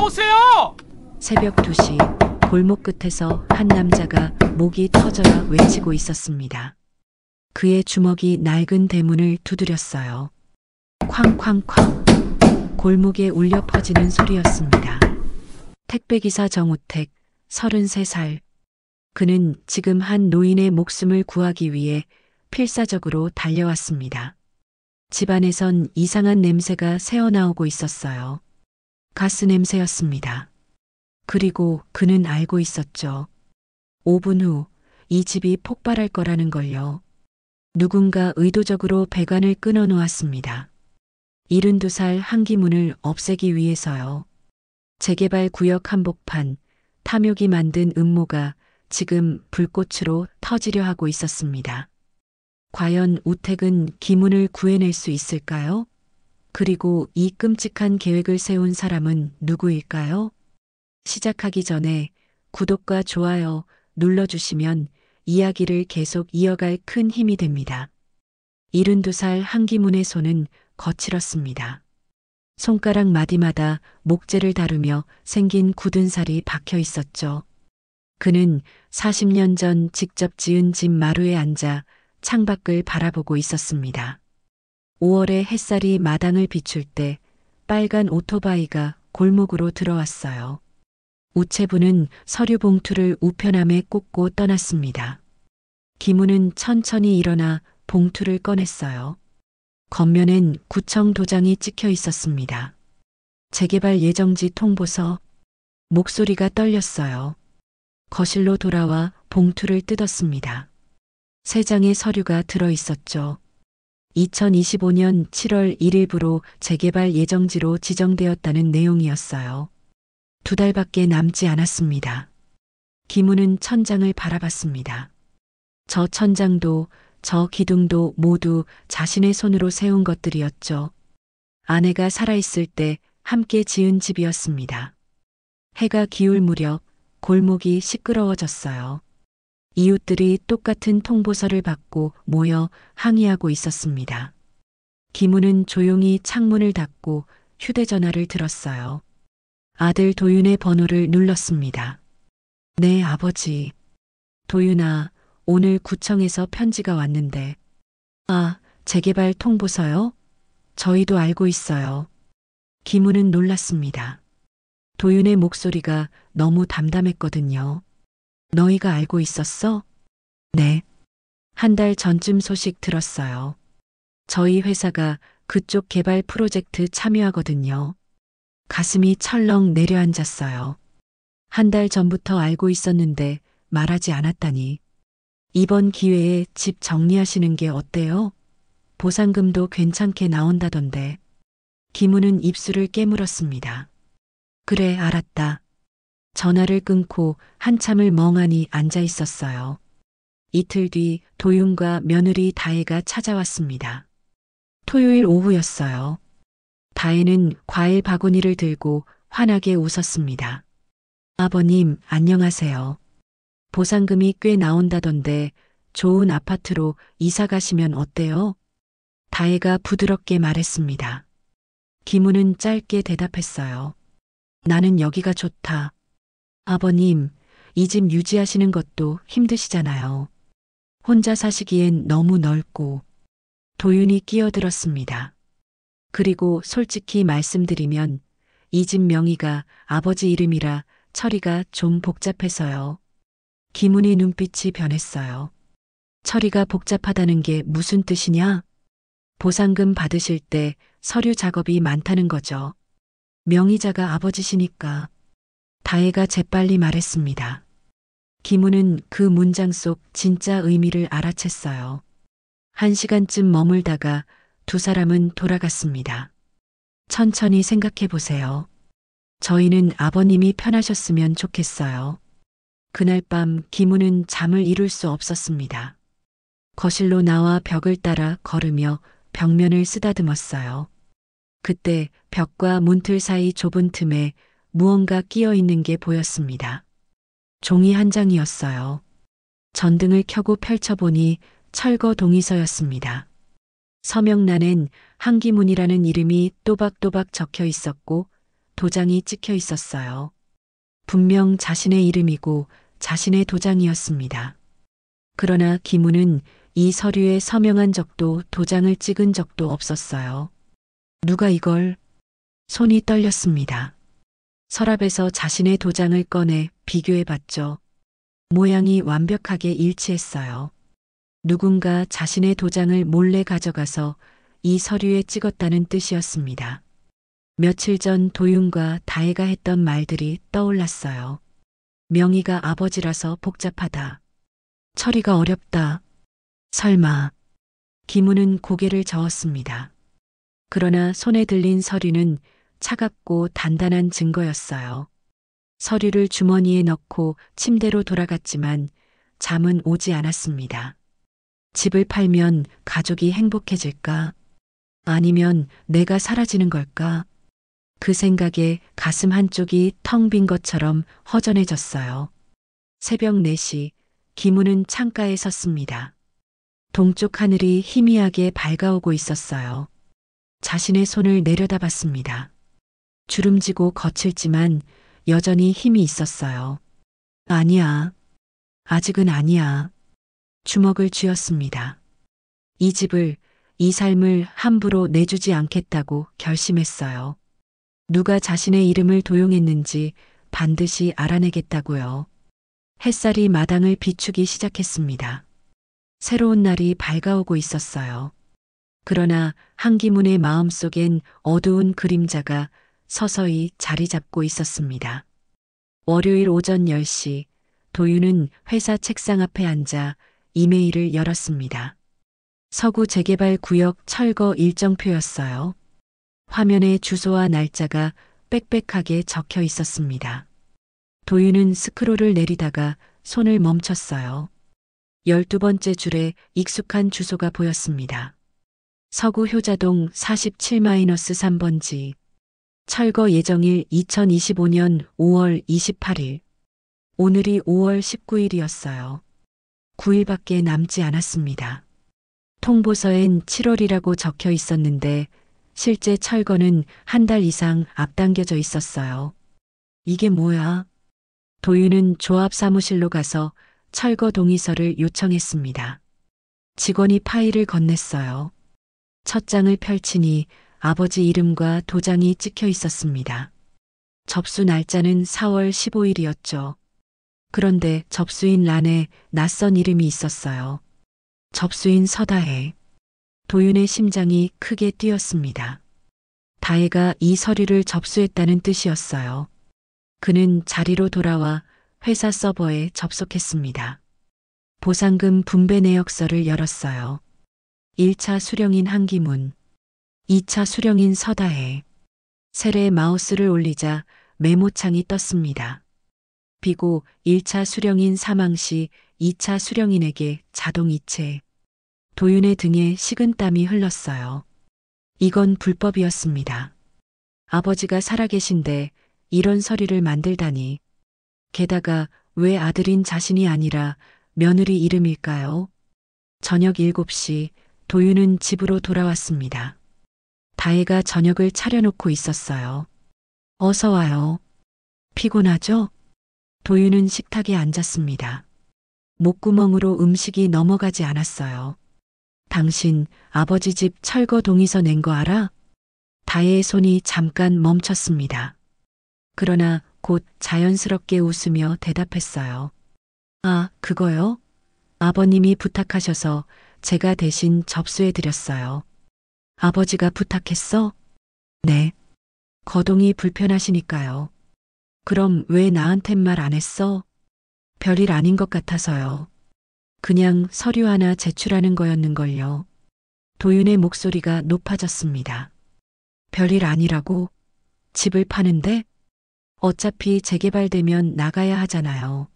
나오세요! 새벽 2시 골목 끝에서 한 남자가 목이 터져라 외치고 있었습니다. 그의 주먹이 낡은 대문을 두드렸어요. 쾅쾅쾅. 골목에 울려 퍼지는 소리였습니다. 택배기사 정우택, 33살. 그는 지금 한 노인의 목숨을 구하기 위해 필사적으로 달려왔습니다. 집안에선 이상한 냄새가 새어나오고 있었어요. 가스 냄새였습니다. 그리고 그는 알고 있었죠. 5분 후 이 집이 폭발할 거라는 걸요. 누군가 의도적으로 배관을 끊어 놓았습니다. 72살 한기문을 없애기 위해서요. 재개발 구역 한복판, 탐욕이 만든 음모가 지금 불꽃으로 터지려 하고 있었습니다. 과연 우택은 기문을 구해낼 수 있을까요? 그리고 이 끔찍한 계획을 세운 사람은 누구일까요? 시작하기 전에 구독과 좋아요 눌러주시면 이야기를 계속 이어갈 큰 힘이 됩니다. 72살 한기문의 손은 거칠었습니다. 손가락 마디마다 목재를 다루며 생긴 굳은 살이 박혀 있었죠. 그는 40년 전 직접 지은 집 마루에 앉아 창밖을 바라보고 있었습니다. 5월의 햇살이 마당을 비출 때 빨간 오토바이가 골목으로 들어왔어요. 우체부는 서류 봉투를 우편함에 꽂고 떠났습니다. 기문은 천천히 일어나 봉투를 꺼냈어요. 겉면엔 구청 도장이 찍혀 있었습니다. 재개발 예정지 통보서. 목소리가 떨렸어요. 거실로 돌아와 봉투를 뜯었습니다. 3장의 서류가 들어 있었죠. 2025년 7월 1일부로 재개발 예정지로 지정되었다는 내용이었어요. 2달밖에 남지 않았습니다. 기문은 천장을 바라봤습니다. 저 천장도 저 기둥도 모두 자신의 손으로 세운 것들이었죠. 아내가 살아있을 때 함께 지은 집이었습니다. 해가 기울 무렵 골목이 시끄러워졌어요. 이웃들이 똑같은 통보서를 받고 모여 항의하고 있었습니다. 기문은 조용히 창문을 닫고 휴대전화를 들었어요. 아들 도윤의 번호를 눌렀습니다. 네, 아버지. 도윤아, 오늘 구청에서 편지가 왔는데. 아, 재개발 통보서요? 저희도 알고 있어요. 기문은 놀랐습니다. 도윤의 목소리가 너무 담담했거든요. 너희가 알고 있었어? 네. 1달 전쯤 소식 들었어요. 저희 회사가 그쪽 개발 프로젝트 참여하거든요. 가슴이 철렁 내려앉았어요. 1달 전부터 알고 있었는데 말하지 않았다니. 이번 기회에 집 정리하시는 게 어때요? 보상금도 괜찮게 나온다던데. 기문은 입술을 깨물었습니다. 그래, 알았다. 전화를 끊고 한참을 멍하니 앉아 있었어요. 이틀 뒤 도윤과 며느리 다혜가 찾아왔습니다. 토요일 오후였어요. 다혜는 과일 바구니를 들고 환하게 웃었습니다. 아버님, 안녕하세요. 보상금이 꽤 나온다던데 좋은 아파트로 이사 가시면 어때요? 다혜가 부드럽게 말했습니다. 기문은 짧게 대답했어요. 나는 여기가 좋다. 아버님, 이 집 유지하시는 것도 힘드시잖아요. 혼자 사시기엔 너무 넓고. 도윤이 끼어들었습니다. 그리고 솔직히 말씀드리면 이 집 명의가 아버지 이름이라 처리가 좀 복잡해서요. 기문의 눈빛이 변했어요. 처리가 복잡하다는 게 무슨 뜻이냐? 보상금 받으실 때 서류 작업이 많다는 거죠. 명의자가 아버지시니까. 다혜가 재빨리 말했습니다. 기문은 그 문장 속 진짜 의미를 알아챘어요. 1시간쯤 머물다가 2 사람은 돌아갔습니다. 천천히 생각해 보세요. 저희는 아버님이 편하셨으면 좋겠어요. 그날 밤 기문은 잠을 이룰 수 없었습니다. 거실로 나와 벽을 따라 걸으며 벽면을 쓰다듬었어요. 그때 벽과 문틀 사이 좁은 틈에 무언가 끼어 있는 게 보였습니다. 종이 한 장이었어요. 전등을 켜고 펼쳐보니 철거 동의서였습니다. 서명란엔 한기문이라는 이름이 또박또박 적혀 있었고 도장이 찍혀 있었어요. 분명 자신의 이름이고 자신의 도장이었습니다. 그러나 김우는 이 서류에 서명한 적도 도장을 찍은 적도 없었어요. 누가 이걸? 손이 떨렸습니다. 서랍에서 자신의 도장을 꺼내 비교해 봤죠. 모양이 완벽하게 일치했어요. 누군가 자신의 도장을 몰래 가져가서 이 서류에 찍었다는 뜻이었습니다. 며칠 전 도윤과 다혜가 했던 말들이 떠올랐어요. 명의가 아버지라서 복잡하다. 처리가 어렵다. 설마. 김우는 고개를 저었습니다. 그러나 손에 들린 서류는 차갑고 단단한 증거였어요. 서류를 주머니에 넣고 침대로 돌아갔지만 잠은 오지 않았습니다. 집을 팔면 가족이 행복해질까? 아니면 내가 사라지는 걸까? 그 생각에 가슴 한쪽이 텅 빈 것처럼 허전해졌어요. 새벽 4시, 김우는 창가에 섰습니다. 동쪽 하늘이 희미하게 밝아오고 있었어요. 자신의 손을 내려다봤습니다. 주름지고 거칠지만 여전히 힘이 있었어요. 아니야. 아직은 아니야. 주먹을 쥐었습니다. 이 집을, 이 삶을 함부로 내주지 않겠다고 결심했어요. 누가 자신의 이름을 도용했는지 반드시 알아내겠다고요. 햇살이 마당을 비추기 시작했습니다. 새로운 날이 밝아오고 있었어요. 그러나 한기문의 마음속엔 어두운 그림자가 서서히 자리 잡고 있었습니다. 월요일 오전 10시, 도윤은 회사 책상 앞에 앉아 이메일을 열었습니다. 서구 재개발 구역 철거 일정표였어요. 화면에 주소와 날짜가 빽빽하게 적혀 있었습니다. 도윤은 스크롤을 내리다가 손을 멈췄어요. 12번째 줄에 익숙한 주소가 보였습니다. 서구 효자동 47-3번지. 철거 예정일 2025년 5월 28일. 오늘이 5월 19일이었어요. 9일밖에 남지 않았습니다. 통보서엔 7월이라고 적혀 있었는데 실제 철거는 한 달 이상 앞당겨져 있었어요. 이게 뭐야? 도윤은 조합 사무실로 가서 철거 동의서를 요청했습니다. 직원이 파일을 건넸어요. 첫 장을 펼치니 아버지 이름과 도장이 찍혀 있었습니다. 접수 날짜는 4월 15일이었죠. 그런데 접수인 란에 낯선 이름이 있었어요. 접수인 서다혜. 도윤의 심장이 크게 뛰었습니다. 다혜가 이 서류를 접수했다는 뜻이었어요. 그는 자리로 돌아와 회사 서버에 접속했습니다. 보상금 분배 내역서를 열었어요. 1차 수령인 한기문, 2차 수령인 서다혜. 셀에 마우스를 올리자 메모창이 떴습니다. 비고 1차 수령인 사망 시 2차 수령인에게 자동 이체. 도윤의 등에 식은땀이 흘렀어요. 이건 불법이었습니다. 아버지가 살아계신데 이런 서류를 만들다니. 게다가 왜 아들인 자신이 아니라 며느리 이름일까요? 저녁 7시 도윤은 집으로 돌아왔습니다. 다혜가 저녁을 차려놓고 있었어요. 어서 와요. 피곤하죠? 도윤은 식탁에 앉았습니다. 목구멍으로 음식이 넘어가지 않았어요. 당신 아버지 집 철거 동의서 낸 거 알아? 다혜의 손이 잠깐 멈췄습니다. 그러나 곧 자연스럽게 웃으며 대답했어요. 아, 그거요? 아버님이 부탁하셔서 제가 대신 접수해드렸어요. 아버지가 부탁했어? 네. 거동이 불편하시니까요. 그럼 왜 나한텐 말 안 했어? 별일 아닌 것 같아서요. 그냥 서류 하나 제출하는 거였는걸요. 도윤의 목소리가 높아졌습니다. 별일 아니라고? 집을 파는데? 어차피 재개발되면 나가야 하잖아요.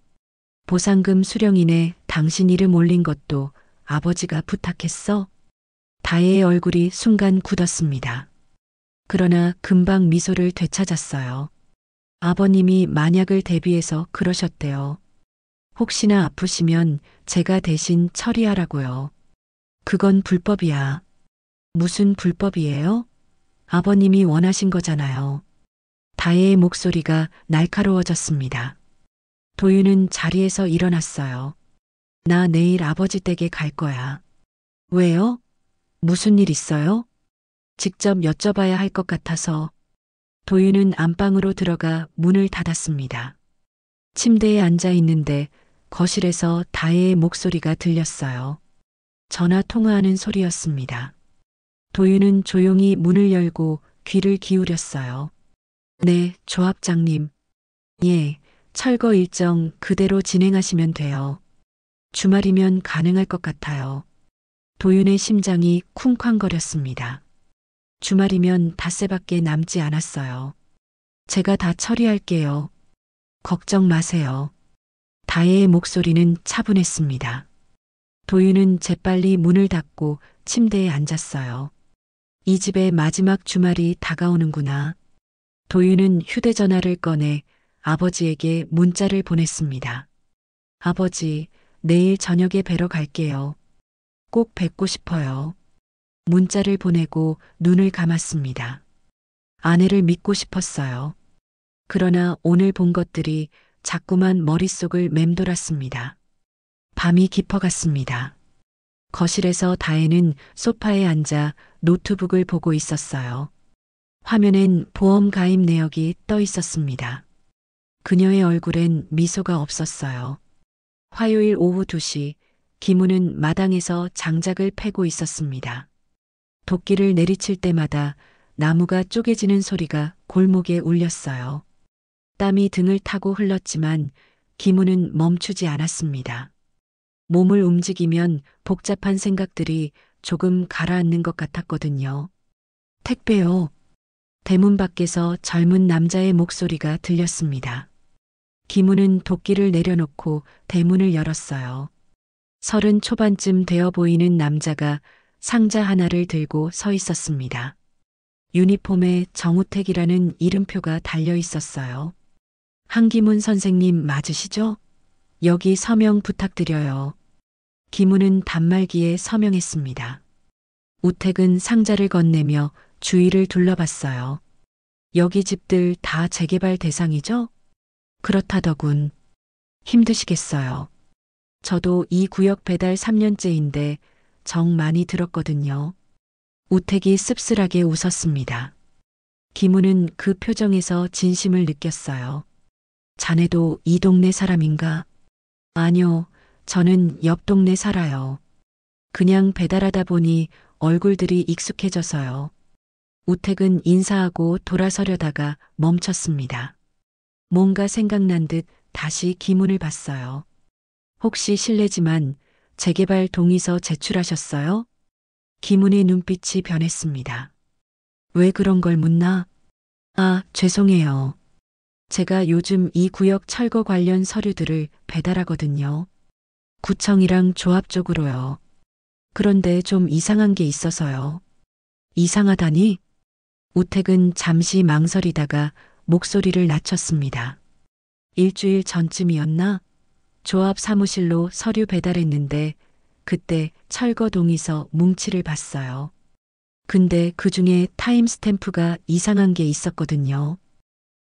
보상금 수령인에 당신 이름 올린 것도 아버지가 부탁했어? 다혜의 얼굴이 순간 굳었습니다. 그러나 금방 미소를 되찾았어요. 아버님이 만약을 대비해서 그러셨대요. 혹시나 아프시면 제가 대신 처리하라고요. 그건 불법이야. 무슨 불법이에요? 아버님이 원하신 거잖아요. 다혜의 목소리가 날카로워졌습니다. 도윤은 자리에서 일어났어요. 나 내일 아버지 댁에 갈 거야. 왜요? 무슨 일 있어요? 직접 여쭤봐야 할 것 같아서. 도윤은 안방으로 들어가 문을 닫았습니다. 침대에 앉아 있는데 거실에서 다혜의 목소리가 들렸어요. 전화 통화하는 소리였습니다. 도윤은 조용히 문을 열고 귀를 기울였어요. 네, 조합장님. 예, 철거 일정 그대로 진행하시면 돼요. 주말이면 가능할 것 같아요. 도윤의 심장이 쿵쾅거렸습니다. 주말이면 닷새밖에 남지 않았어요. 제가 다 처리할게요. 걱정 마세요. 다혜의 목소리는 차분했습니다. 도윤은 재빨리 문을 닫고 침대에 앉았어요. 이 집의 마지막 주말이 다가오는구나. 도윤은 휴대전화를 꺼내 아버지에게 문자를 보냈습니다. 아버지, 내일 저녁에 뵈러 갈게요. 꼭 뵙고 싶어요. 문자를 보내고 눈을 감았습니다. 아내를 믿고 싶었어요. 그러나 오늘 본 것들이 자꾸만 머릿속을 맴돌았습니다. 밤이 깊어갔습니다. 거실에서 다혜는 소파에 앉아 노트북을 보고 있었어요. 화면엔 보험 가입 내역이 떠 있었습니다. 그녀의 얼굴엔 미소가 없었어요. 화요일 오후 2시, 김우는 마당에서 장작을 패고 있었습니다. 도끼를 내리칠 때마다 나무가 쪼개지는 소리가 골목에 울렸어요. 땀이 등을 타고 흘렀지만 김우는 멈추지 않았습니다. 몸을 움직이면 복잡한 생각들이 조금 가라앉는 것 같았거든요. 택배요. 대문 밖에서 젊은 남자의 목소리가 들렸습니다. 김우는 도끼를 내려놓고 대문을 열었어요. 30 초반쯤 되어 보이는 남자가 상자 하나를 들고 서 있었습니다. 유니폼에 정우택이라는 이름표가 달려 있었어요. 한기문 선생님 맞으시죠? 여기 서명 부탁드려요. 김우는 단말기에 서명했습니다. 우택은 상자를 건네며 주위를 둘러봤어요. 여기 집들 다 재개발 대상이죠? 그렇다더군. 힘드시겠어요. 저도 이 구역 배달 3년째인데 정 많이 들었거든요. 우택이 씁쓸하게 웃었습니다. 김우는 그 표정에서 진심을 느꼈어요. 자네도 이 동네 사람인가? 아니요, 저는 옆 동네 살아요. 그냥 배달하다 보니 얼굴들이 익숙해져서요. 우택은 인사하고 돌아서려다가 멈췄습니다. 뭔가 생각난 듯 다시 김우를 봤어요. 혹시 실례지만 재개발 동의서 제출하셨어요? 김우의 눈빛이 변했습니다. 왜 그런 걸 묻나? 아, 죄송해요. 제가 요즘 이 구역 철거 관련 서류들을 배달하거든요. 구청이랑 조합 쪽으로요. 그런데 좀 이상한 게 있어서요. 이상하다니? 우택은 잠시 망설이다가 목소리를 낮췄습니다. 일주일 전쯤이었나? 조합 사무실로 서류 배달했는데 그때 철거 동의서 뭉치를 봤어요. 근데 그 중에 타임스탬프가 이상한 게 있었거든요.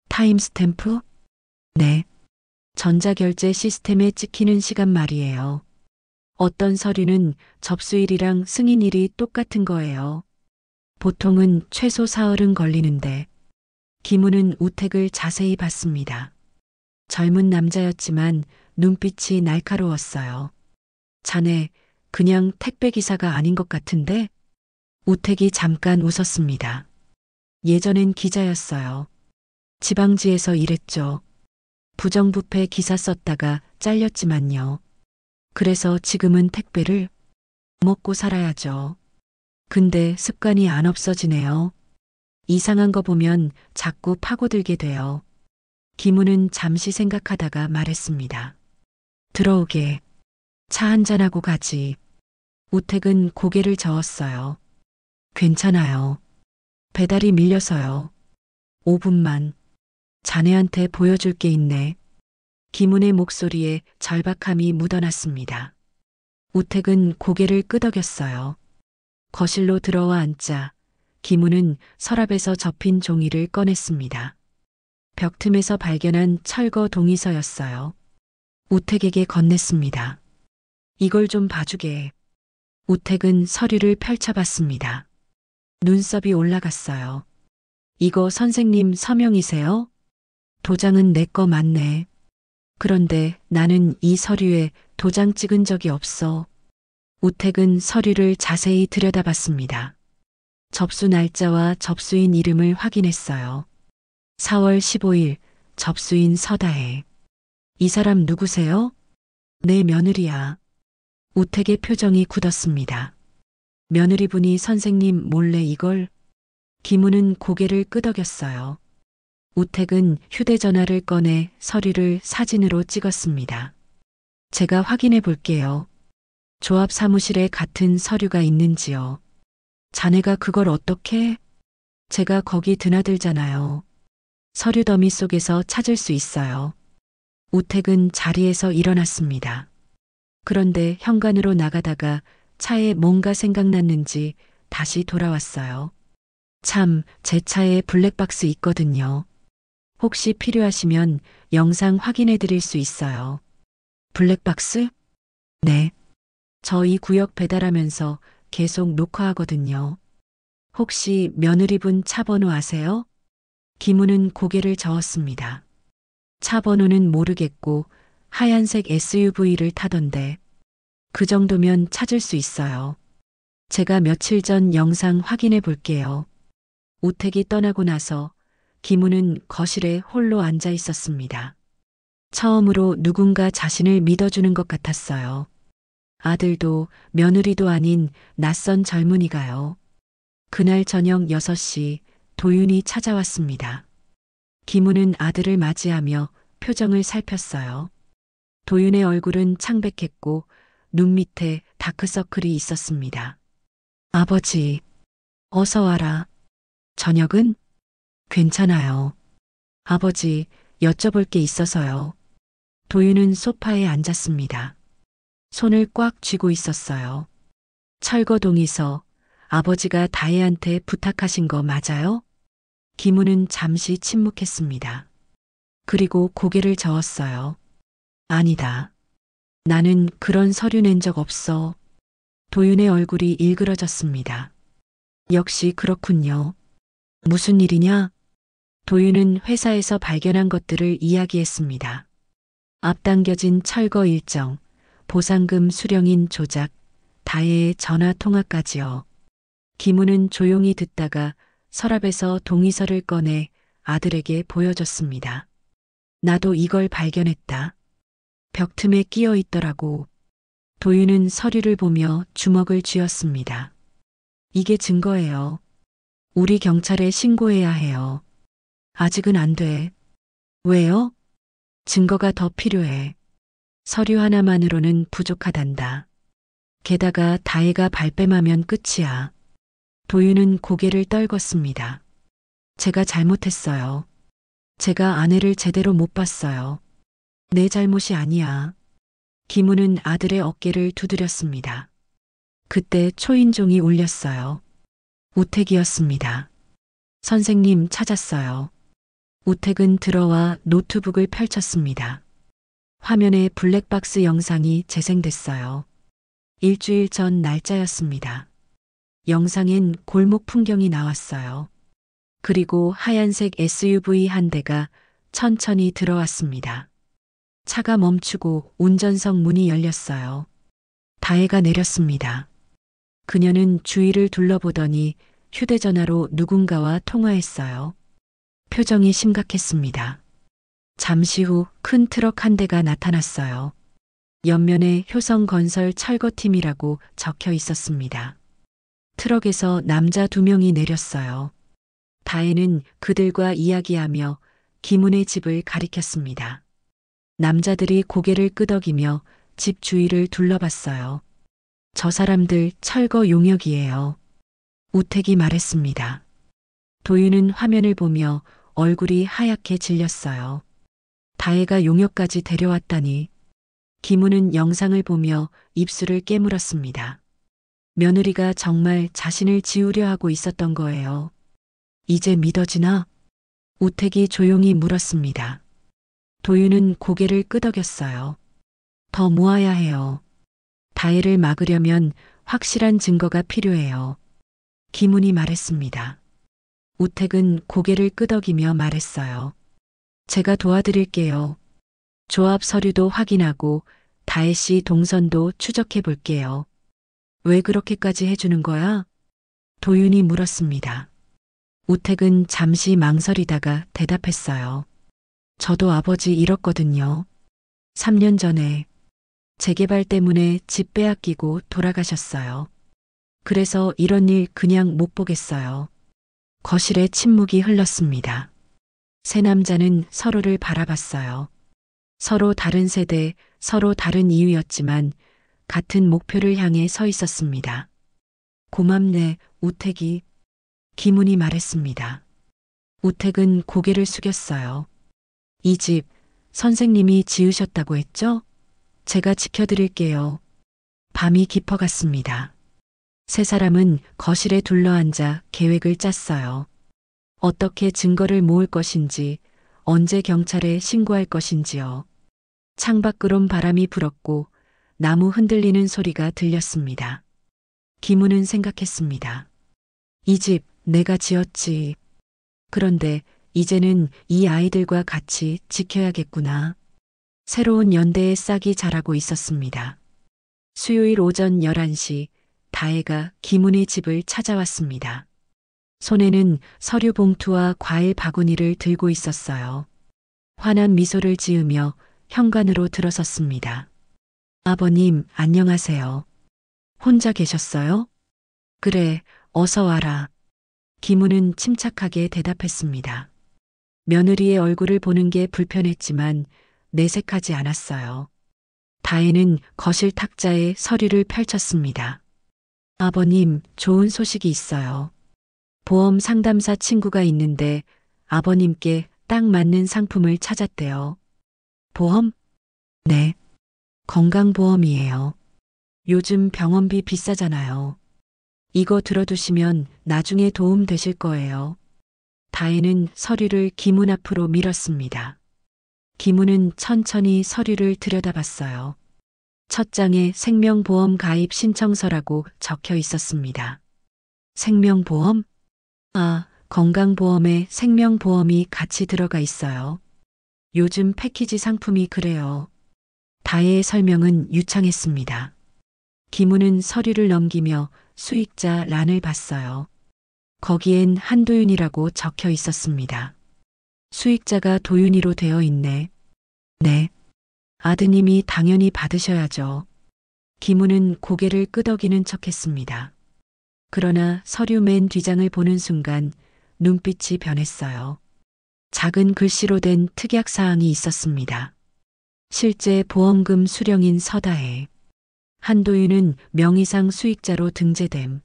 타임스탬프? 네. 전자결제 시스템에 찍히는 시간 말이에요. 어떤 서류는 접수일이랑 승인일이 똑같은 거예요. 보통은 최소 사흘은 걸리는데. 김우는 우택을 자세히 봤습니다. 젊은 남자였지만 눈빛이 날카로웠어요. 자네 그냥 택배기사가 아닌 것 같은데? 우택이 잠깐 웃었습니다. 예전엔 기자였어요. 지방지에서 일했죠. 부정부패 기사 썼다가 잘렸지만요. 그래서 지금은 택배를 먹고 살아야죠. 근데 습관이 안 없어지네요. 이상한 거 보면 자꾸 파고들게 돼요. 김우는 잠시 생각하다가 말했습니다. 들어오게. 차 한잔하고 가지. 우택은 고개를 저었어요. 괜찮아요. 배달이 밀려서요. 5분만. 자네한테 보여줄 게 있네. 김우의 목소리에 절박함이 묻어났습니다. 우택은 고개를 끄덕였어요. 거실로 들어와 앉자 김우는 서랍에서 접힌 종이를 꺼냈습니다. 벽 틈에서 발견한 철거 동의서였어요. 우택에게 건넸습니다. 이걸 좀 봐주게. 우택은 서류를 펼쳐봤습니다. 눈썹이 올라갔어요. 이거 선생님 서명이세요? 도장은 내 거 맞네. 그런데 나는 이 서류에 도장 찍은 적이 없어. 우택은 서류를 자세히 들여다봤습니다. 접수 날짜와 접수인 이름을 확인했어요. 4월 15일 접수인 서다혜. 이 사람 누구세요? 내 며느리야. 우택의 표정이 굳었습니다. 며느리분이 선생님 몰래 이걸? 김우는 고개를 끄덕였어요. 우택은 휴대전화를 꺼내 서류를 사진으로 찍었습니다. 제가 확인해 볼게요. 조합 사무실에 같은 서류가 있는지요. 자네가 그걸 어떻게? 제가 거기 드나들잖아요. 서류 더미 속에서 찾을 수 있어요. 우택은 자리에서 일어났습니다. 그런데 현관으로 나가다가 차에 뭔가 생각났는지 다시 돌아왔어요. 참, 제 차에 블랙박스 있거든요. 혹시 필요하시면 영상 확인해 드릴 수 있어요. 블랙박스? 네. 저 이 구역 배달하면서 계속 녹화하거든요. 혹시 며느리분 차 번호 아세요? 김우는 고개를 저었습니다. 차 번호는 모르겠고 하얀색 SUV를 타던데 그 정도면 찾을 수 있어요. 제가 며칠 전 영상 확인해 볼게요. 우택이 떠나고 나서 김우는 거실에 홀로 앉아 있었습니다. 처음으로 누군가 자신을 믿어주는 것 같았어요. 아들도 며느리도 아닌 낯선 젊은이가요. 그날 저녁 6시 도윤이 찾아왔습니다. 김우는 아들을 맞이하며 표정을 살폈어요. 도윤의 얼굴은 창백했고 눈 밑에 다크서클이 있었습니다. 아버지, 어서 와라. 저녁은? 괜찮아요. 아버지, 여쭤볼 게 있어서요. 도윤은 소파에 앉았습니다. 손을 꽉 쥐고 있었어요. 철거 동의서, 아버지가 다혜한테 부탁하신 거 맞아요? 김우는 잠시 침묵했습니다. 그리고 고개를 저었어요. 아니다. 나는 그런 서류 낸 적 없어. 도윤의 얼굴이 일그러졌습니다. 역시 그렇군요. 무슨 일이냐? 도윤은 회사에서 발견한 것들을 이야기했습니다. 앞당겨진 철거 일정, 보상금 수령인 조작, 다혜의 전화 통화까지요. 김우는 조용히 듣다가 서랍에서 동의서를 꺼내 아들에게 보여줬습니다. 나도 이걸 발견했다. 벽 틈에 끼어 있더라고. 도윤은 서류를 보며 주먹을 쥐었습니다. 이게 증거예요. 우리 경찰에 신고해야 해요. 아직은 안 돼. 왜요? 증거가 더 필요해. 서류 하나만으로는 부족하단다. 게다가 다혜가 발뺌하면 끝이야. 도윤은 고개를 떨궜습니다. 제가 잘못했어요. 제가 아내를 제대로 못 봤어요. 내 잘못이 아니야. 김우는 아들의 어깨를 두드렸습니다. 그때 초인종이 울렸어요. 우택이었습니다. 선생님 찾았어요. 우택은 들어와 노트북을 펼쳤습니다. 화면에 블랙박스 영상이 재생됐어요. 일주일 전 날짜였습니다. 영상엔 골목 풍경이 나왔어요. 그리고 하얀색 SUV 한 대가 천천히 들어왔습니다. 차가 멈추고 운전석 문이 열렸어요. 다혜가 내렸습니다. 그녀는 주위를 둘러보더니 휴대전화로 누군가와 통화했어요. 표정이 심각했습니다. 잠시 후 큰 트럭 한 대가 나타났어요. 옆면에 효성건설 철거팀이라고 적혀 있었습니다. 트럭에서 남자 2명이 내렸어요. 다혜는 그들과 이야기하며 김은의 집을 가리켰습니다. 남자들이 고개를 끄덕이며 집 주위를 둘러봤어요. 저 사람들 철거 용역이에요. 우택이 말했습니다. 도윤은 화면을 보며 얼굴이 하얗게 질렸어요. 다혜가 용역까지 데려왔다니. 김우는 영상을 보며 입술을 깨물었습니다. 며느리가 정말 자신을 지우려 하고 있었던 거예요. 이제 믿어지나? 우택이 조용히 물었습니다. 도윤은 고개를 끄덕였어요. 더 모아야 해요. 다혜를 막으려면 확실한 증거가 필요해요. 김훈이 말했습니다. 우택은 고개를 끄덕이며 말했어요. 제가 도와드릴게요. 조합 서류도 확인하고 다혜 씨 동선도 추적해 볼게요. 왜 그렇게까지 해주는 거야? 도윤이 물었습니다. 우택은 잠시 망설이다가 대답했어요. 저도 아버지 잃었거든요. 3년 전에 재개발 때문에 집 빼앗기고 돌아가셨어요. 그래서 이런 일 그냥 못 보겠어요. 거실에 침묵이 흘렀습니다. 세 남자는 서로를 바라봤어요. 서로 다른 세대, 서로 다른 이유였지만 같은 목표를 향해 서 있었습니다. 고맙네, 우택이. 김훈이 말했습니다. 우택은 고개를 숙였어요. 이 집 선생님이 지으셨다고 했죠? 제가 지켜드릴게요. 밤이 깊어갔습니다. 세 사람은 거실에 둘러앉아 계획을 짰어요. 어떻게 증거를 모을 것인지, 언제 경찰에 신고할 것인지요. 창밖으론 바람이 불었고 나무 흔들리는 소리가 들렸습니다. 김훈은 생각했습니다. 이 집 내가 지었지. 그런데 이제는 이 아이들과 같이 지켜야겠구나. 새로운 연대의 싹이 자라고 있었습니다. 수요일 오전 11시 다혜가 김훈의 집을 찾아왔습니다. 손에는 서류 봉투와 과일 바구니를 들고 있었어요. 환한 미소를 지으며 현관으로 들어섰습니다. 아버님, 안녕하세요. 혼자 계셨어요? 그래, 어서 와라. 김훈은 침착하게 대답했습니다. 며느리의 얼굴을 보는 게 불편했지만 내색하지 않았어요. 다혜는 거실 탁자에 서류를 펼쳤습니다. 아버님, 좋은 소식이 있어요. 보험 상담사 친구가 있는데 아버님께 딱 맞는 상품을 찾았대요. 보험? 네. 건강보험이에요. 요즘 병원비 비싸잖아요. 이거 들어두시면 나중에 도움 되실 거예요. 다혜는 서류를 김훈 앞으로 밀었습니다. 김훈은 천천히 서류를 들여다봤어요. 첫 장에 생명보험 가입 신청서라고 적혀 있었습니다. 생명보험? 아, 건강보험에 생명보험이 같이 들어가 있어요. 요즘 패키지 상품이 그래요. 다혜의 설명은 유창했습니다. 김훈은 서류를 넘기며 수익자 란을 봤어요. 거기엔 한도윤이라고 적혀 있었습니다. 수익자가 도윤이로 되어 있네. 네. 아드님이 당연히 받으셔야죠. 김훈은 고개를 끄덕이는 척했습니다. 그러나 서류 맨 뒷장을 보는 순간 눈빛이 변했어요. 작은 글씨로 된 특약사항이 있었습니다. 실제 보험금 수령인 서다혜. 한도윤은 명의상 수익자로 등재됨.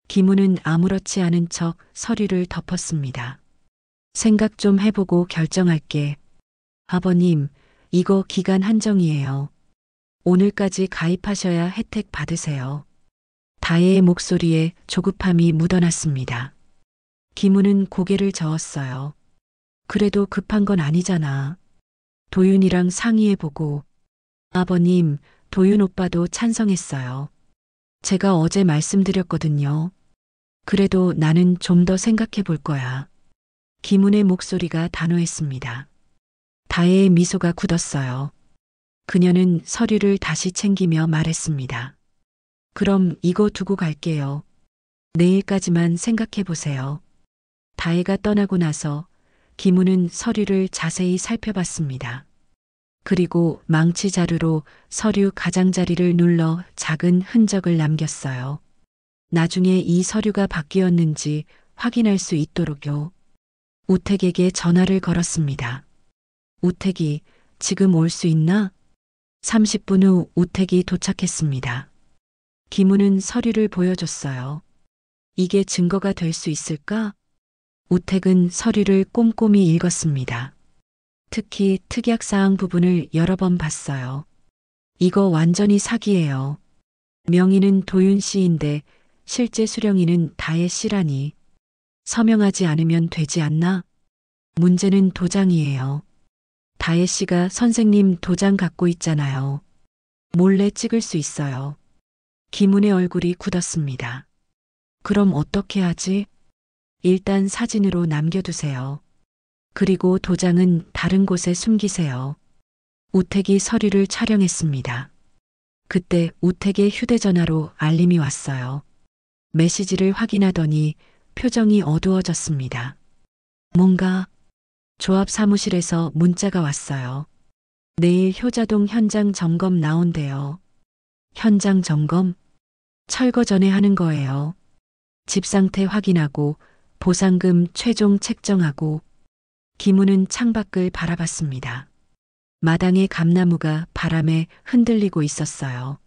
김훈은 아무렇지 않은 척 서류를 덮었습니다. 생각 좀 해보고 결정할게. 아버님, 이거 기간 한정이에요. 오늘까지 가입하셔야 혜택 받으세요. 다혜의 목소리에 조급함이 묻어났습니다. 김훈은 고개를 저었어요. 그래도 급한 건 아니잖아. 도윤이랑 상의해보고. 아버님, 도윤 오빠도 찬성했어요. 제가 어제 말씀드렸거든요. 그래도 나는 좀 더 생각해 볼 거야. 김훈의 목소리가 단호했습니다. 다혜의 미소가 굳었어요. 그녀는 서류를 다시 챙기며 말했습니다. 그럼 이거 두고 갈게요. 내일까지만 생각해 보세요. 다혜가 떠나고 나서 김훈은 서류를 자세히 살펴봤습니다. 그리고 망치 자루로 서류 가장자리를 눌러 작은 흔적을 남겼어요. 나중에 이 서류가 바뀌었는지 확인할 수 있도록요. 우택에게 전화를 걸었습니다. 우택이 지금 올 수 있나? 30분 후 우택이 도착했습니다. 김훈은 서류를 보여줬어요. 이게 증거가 될 수 있을까? 우택은 서류를 꼼꼼히 읽었습니다. 특히 특약사항 부분을 여러 번 봤어요. 이거 완전히 사기예요. 명의는 도윤 씨인데 실제 수령인은 다혜 씨라니. 서명하지 않으면 되지 않나? 문제는 도장이에요. 다혜 씨가 선생님 도장 갖고 있잖아요. 몰래 찍을 수 있어요. 김은의 얼굴이 굳었습니다. 그럼 어떻게 하지? 일단 사진으로 남겨두세요. 그리고 도장은 다른 곳에 숨기세요. 우택이 서류를 촬영했습니다. 그때 우택의 휴대전화로 알림이 왔어요. 메시지를 확인하더니 표정이 어두워졌습니다. 뭔가 조합 사무실에서 문자가 왔어요. 내일 효자동 현장 점검 나온대요. 현장 점검? 철거 전에 하는 거예요. 집 상태 확인하고 보상금 최종 책정하고. 김우는 창밖을 바라봤습니다. 마당의 감나무가 바람에 흔들리고 있었어요.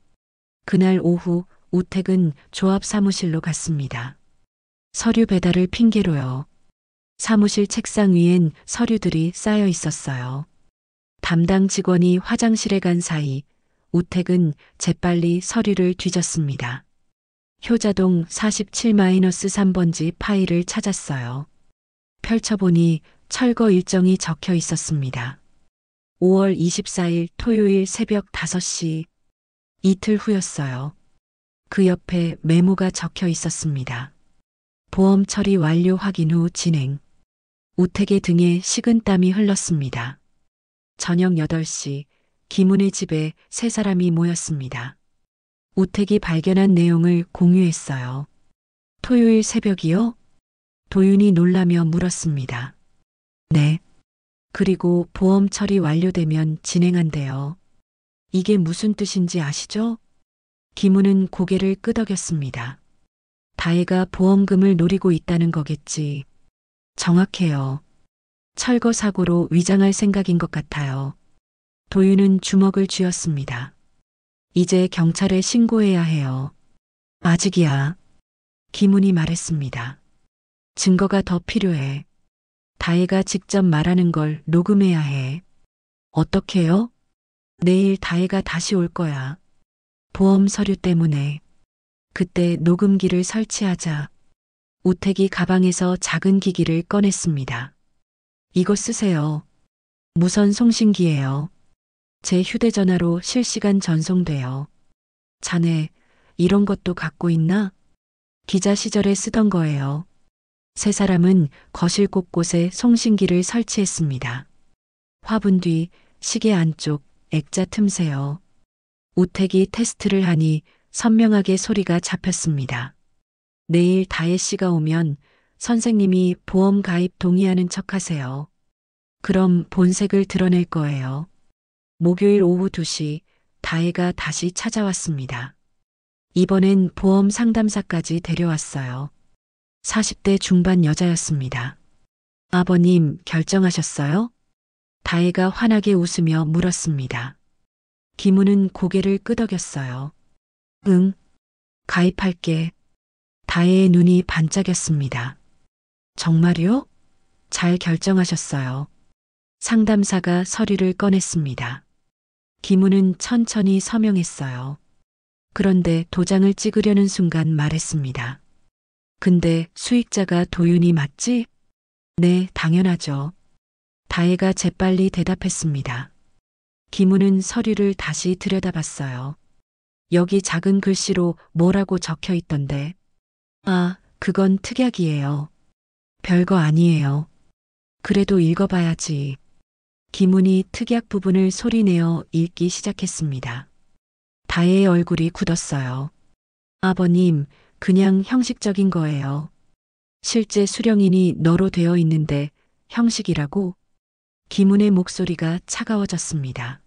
그날 오후 우택은 조합 사무실로 갔습니다. 서류 배달을 핑계로요. 사무실 책상 위엔 서류들이 쌓여 있었어요. 담당 직원이 화장실에 간 사이 우택은 재빨리 서류를 뒤졌습니다. 효자동 47-3번지 파일을 찾았어요. 펼쳐보니 철거 일정이 적혀 있었습니다. 5월 24일 토요일 새벽 5시. 이틀 후였어요. 그 옆에 메모가 적혀 있었습니다. 보험 처리 완료 확인 후 진행. 우택의 등에 식은땀이 흘렀습니다. 저녁 8시 김은의 집에 세 사람이 모였습니다. 우택이 발견한 내용을 공유했어요. 토요일 새벽이요? 도윤이 놀라며 물었습니다. 네. 그리고 보험 처리 완료되면 진행한대요. 이게 무슨 뜻인지 아시죠? 김우는 고개를 끄덕였습니다. 다혜가 보험금을 노리고 있다는 거겠지. 정확해요. 철거 사고로 위장할 생각인 것 같아요. 도윤은 주먹을 쥐었습니다. 이제 경찰에 신고해야 해요. 아직이야. 김훈이 말했습니다. 증거가 더 필요해. 다혜가 직접 말하는 걸 녹음해야 해. 어떻게요? 내일 다혜가 다시 올 거야. 보험 서류 때문에. 그때 녹음기를 설치하자. 우택이 가방에서 작은 기기를 꺼냈습니다. 이거 쓰세요. 무선 송신기예요. 제 휴대전화로 실시간 전송돼요. 자네, 이런 것도 갖고 있나? 기자 시절에 쓰던 거예요. 세 사람은 거실 곳곳에 송신기를 설치했습니다. 화분 뒤, 시계 안쪽, 액자 틈새요. 우택이 테스트를 하니 선명하게 소리가 잡혔습니다. 내일 다혜 씨가 오면 선생님이 보험 가입 동의하는 척 하세요. 그럼 본색을 드러낼 거예요. 목요일 오후 2시 다혜가 다시 찾아왔습니다. 이번엔 보험 상담사까지 데려왔어요. 40대 중반 여자였습니다. 아버님 결정하셨어요? 다혜가 환하게 웃으며 물었습니다. 김우는 고개를 끄덕였어요. 응, 가입할게. 다혜의 눈이 반짝였습니다. 정말요? 잘 결정하셨어요. 상담사가 서류를 꺼냈습니다. 김우는 천천히 서명했어요. 그런데 도장을 찍으려는 순간 말했습니다. 근데 수익자가 도윤이 맞지? 네, 당연하죠. 다혜가 재빨리 대답했습니다. 김우는 서류를 다시 들여다봤어요. 여기 작은 글씨로 뭐라고 적혀 있던데. 아, 그건 특약이에요. 별거 아니에요. 그래도 읽어봐야지. 김훈이 특약 부분을 소리내어 읽기 시작했습니다. 다혜의 얼굴이 굳었어요. 아버님, 그냥 형식적인 거예요. 실제 수령인이 너로 되어 있는데 형식이라고? 김훈의 목소리가 차가워졌습니다.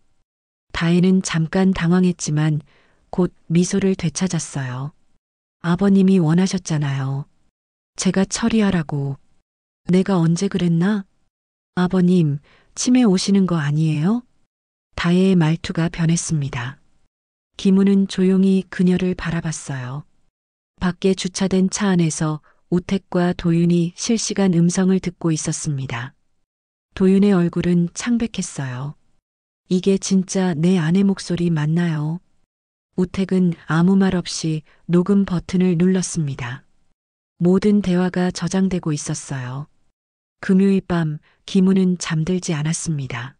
다혜는 잠깐 당황했지만 곧 미소를 되찾았어요. 아버님이 원하셨잖아요. 제가 처리하라고. 내가 언제 그랬나? 아버님, 치매 오시는 거 아니에요? 다혜의 말투가 변했습니다. 김우는 조용히 그녀를 바라봤어요. 밖에 주차된 차 안에서 우택과 도윤이 실시간 음성을 듣고 있었습니다. 도윤의 얼굴은 창백했어요. 이게 진짜 내 아내 목소리 맞나요? 우택은 아무 말 없이 녹음 버튼을 눌렀습니다. 모든 대화가 저장되고 있었어요. 금요일 밤 김우는 잠들지 않았습니다.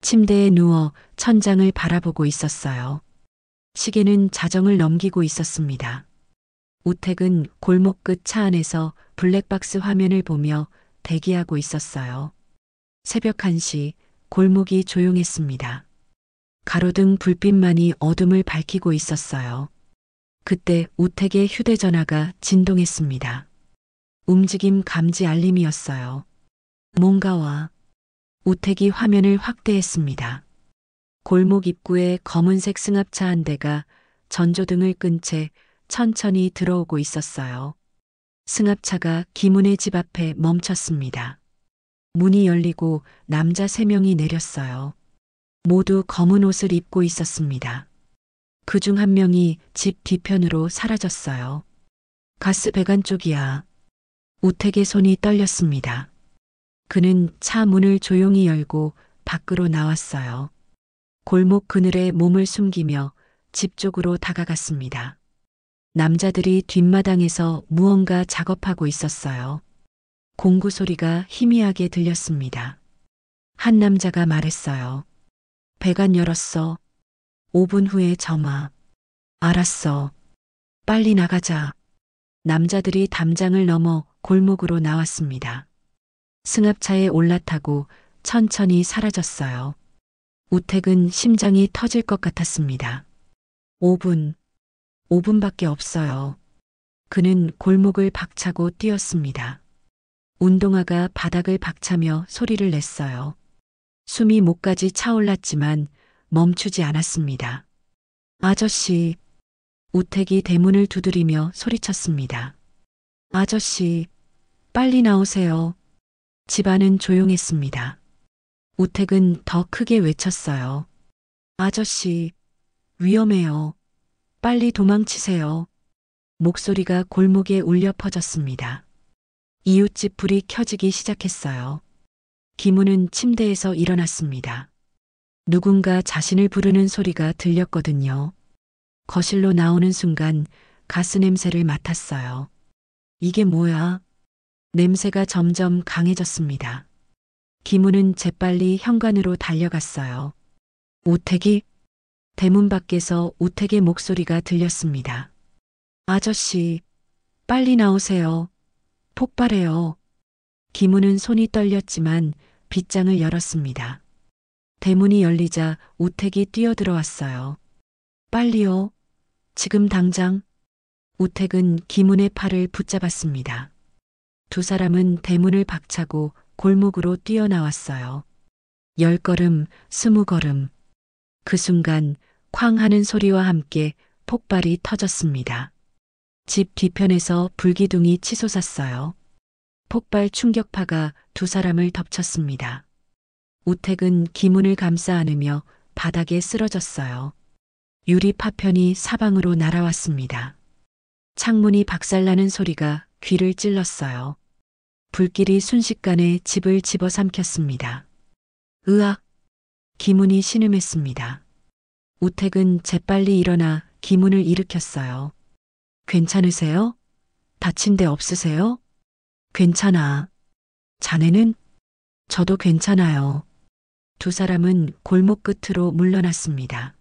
침대에 누워 천장을 바라보고 있었어요. 시계는 자정을 넘기고 있었습니다. 우택은 골목 끝 차 안에서 블랙박스 화면을 보며 대기하고 있었어요. 새벽 1시 골목이 조용했습니다. 가로등 불빛만이 어둠을 밝히고 있었어요. 그때 우택의 휴대전화가 진동했습니다. 움직임 감지 알림이었어요. 뭔가 와. 우택이 화면을 확대했습니다. 골목 입구에 검은색 승합차 한 대가 전조등을 끈 채 천천히 들어오고 있었어요. 승합차가 김은의 집 앞에 멈췄습니다. 문이 열리고 남자 3명이 내렸어요. 모두 검은 옷을 입고 있었습니다. 그중 한 명이 집 뒤편으로 사라졌어요. 가스 배관 쪽이야. 우택의 손이 떨렸습니다. 그는 차 문을 조용히 열고 밖으로 나왔어요. 골목 그늘에 몸을 숨기며 집 쪽으로 다가갔습니다. 남자들이 뒷마당에서 무언가 작업하고 있었어요. 공구 소리가 희미하게 들렸습니다. 한 남자가 말했어요. 배관 열었어. 5분 후에 점화. 알았어. 빨리 나가자. 남자들이 담장을 넘어 골목으로 나왔습니다. 승합차에 올라타고 천천히 사라졌어요. 우택은 심장이 터질 것 같았습니다. 5분밖에 없어요. 그는 골목을 박차고 뛰었습니다. 운동화가 바닥을 박차며 소리를 냈어요. 숨이 목까지 차올랐지만 멈추지 않았습니다. 아저씨, 우택이 대문을 두드리며 소리쳤습니다. 아저씨, 빨리 나오세요. 집안은 조용했습니다. 우택은 더 크게 외쳤어요. 아저씨, 위험해요. 빨리 도망치세요. 목소리가 골목에 울려 퍼졌습니다. 이웃집 불이 켜지기 시작했어요. 김우는 침대에서 일어났습니다. 누군가 자신을 부르는 소리가 들렸거든요. 거실로 나오는 순간 가스 냄새를 맡았어요. 이게 뭐야? 냄새가 점점 강해졌습니다. 김우는 재빨리 현관으로 달려갔어요. 우택이? 대문 밖에서 우택의 목소리가 들렸습니다. 아저씨, 빨리 나오세요. 폭발해요. 김우는 손이 떨렸지만 빗장을 열었습니다. 대문이 열리자 우택이 뛰어들어왔어요. 빨리요. 지금 당장. 우택은 김은의 팔을 붙잡았습니다. 두 사람은 대문을 박차고 골목으로 뛰어나왔어요. 10걸음, 20걸음. 그 순간 쾅 하는 소리와 함께 폭발이 터졌습니다. 집 뒤편에서 불기둥이 치솟았어요. 폭발 충격파가 두 사람을 덮쳤습니다. 우택은 김은을 감싸 안으며 바닥에 쓰러졌어요. 유리 파편이 사방으로 날아왔습니다. 창문이 박살나는 소리가 귀를 찔렀어요. 불길이 순식간에 집을 집어삼켰습니다. 으악! 김은이 신음했습니다. 우택은 재빨리 일어나 김은을 일으켰어요. 괜찮으세요? 다친 데 없으세요? 괜찮아. 자네는? 저도 괜찮아요. 두 사람은 골목 끝으로 물러났습니다.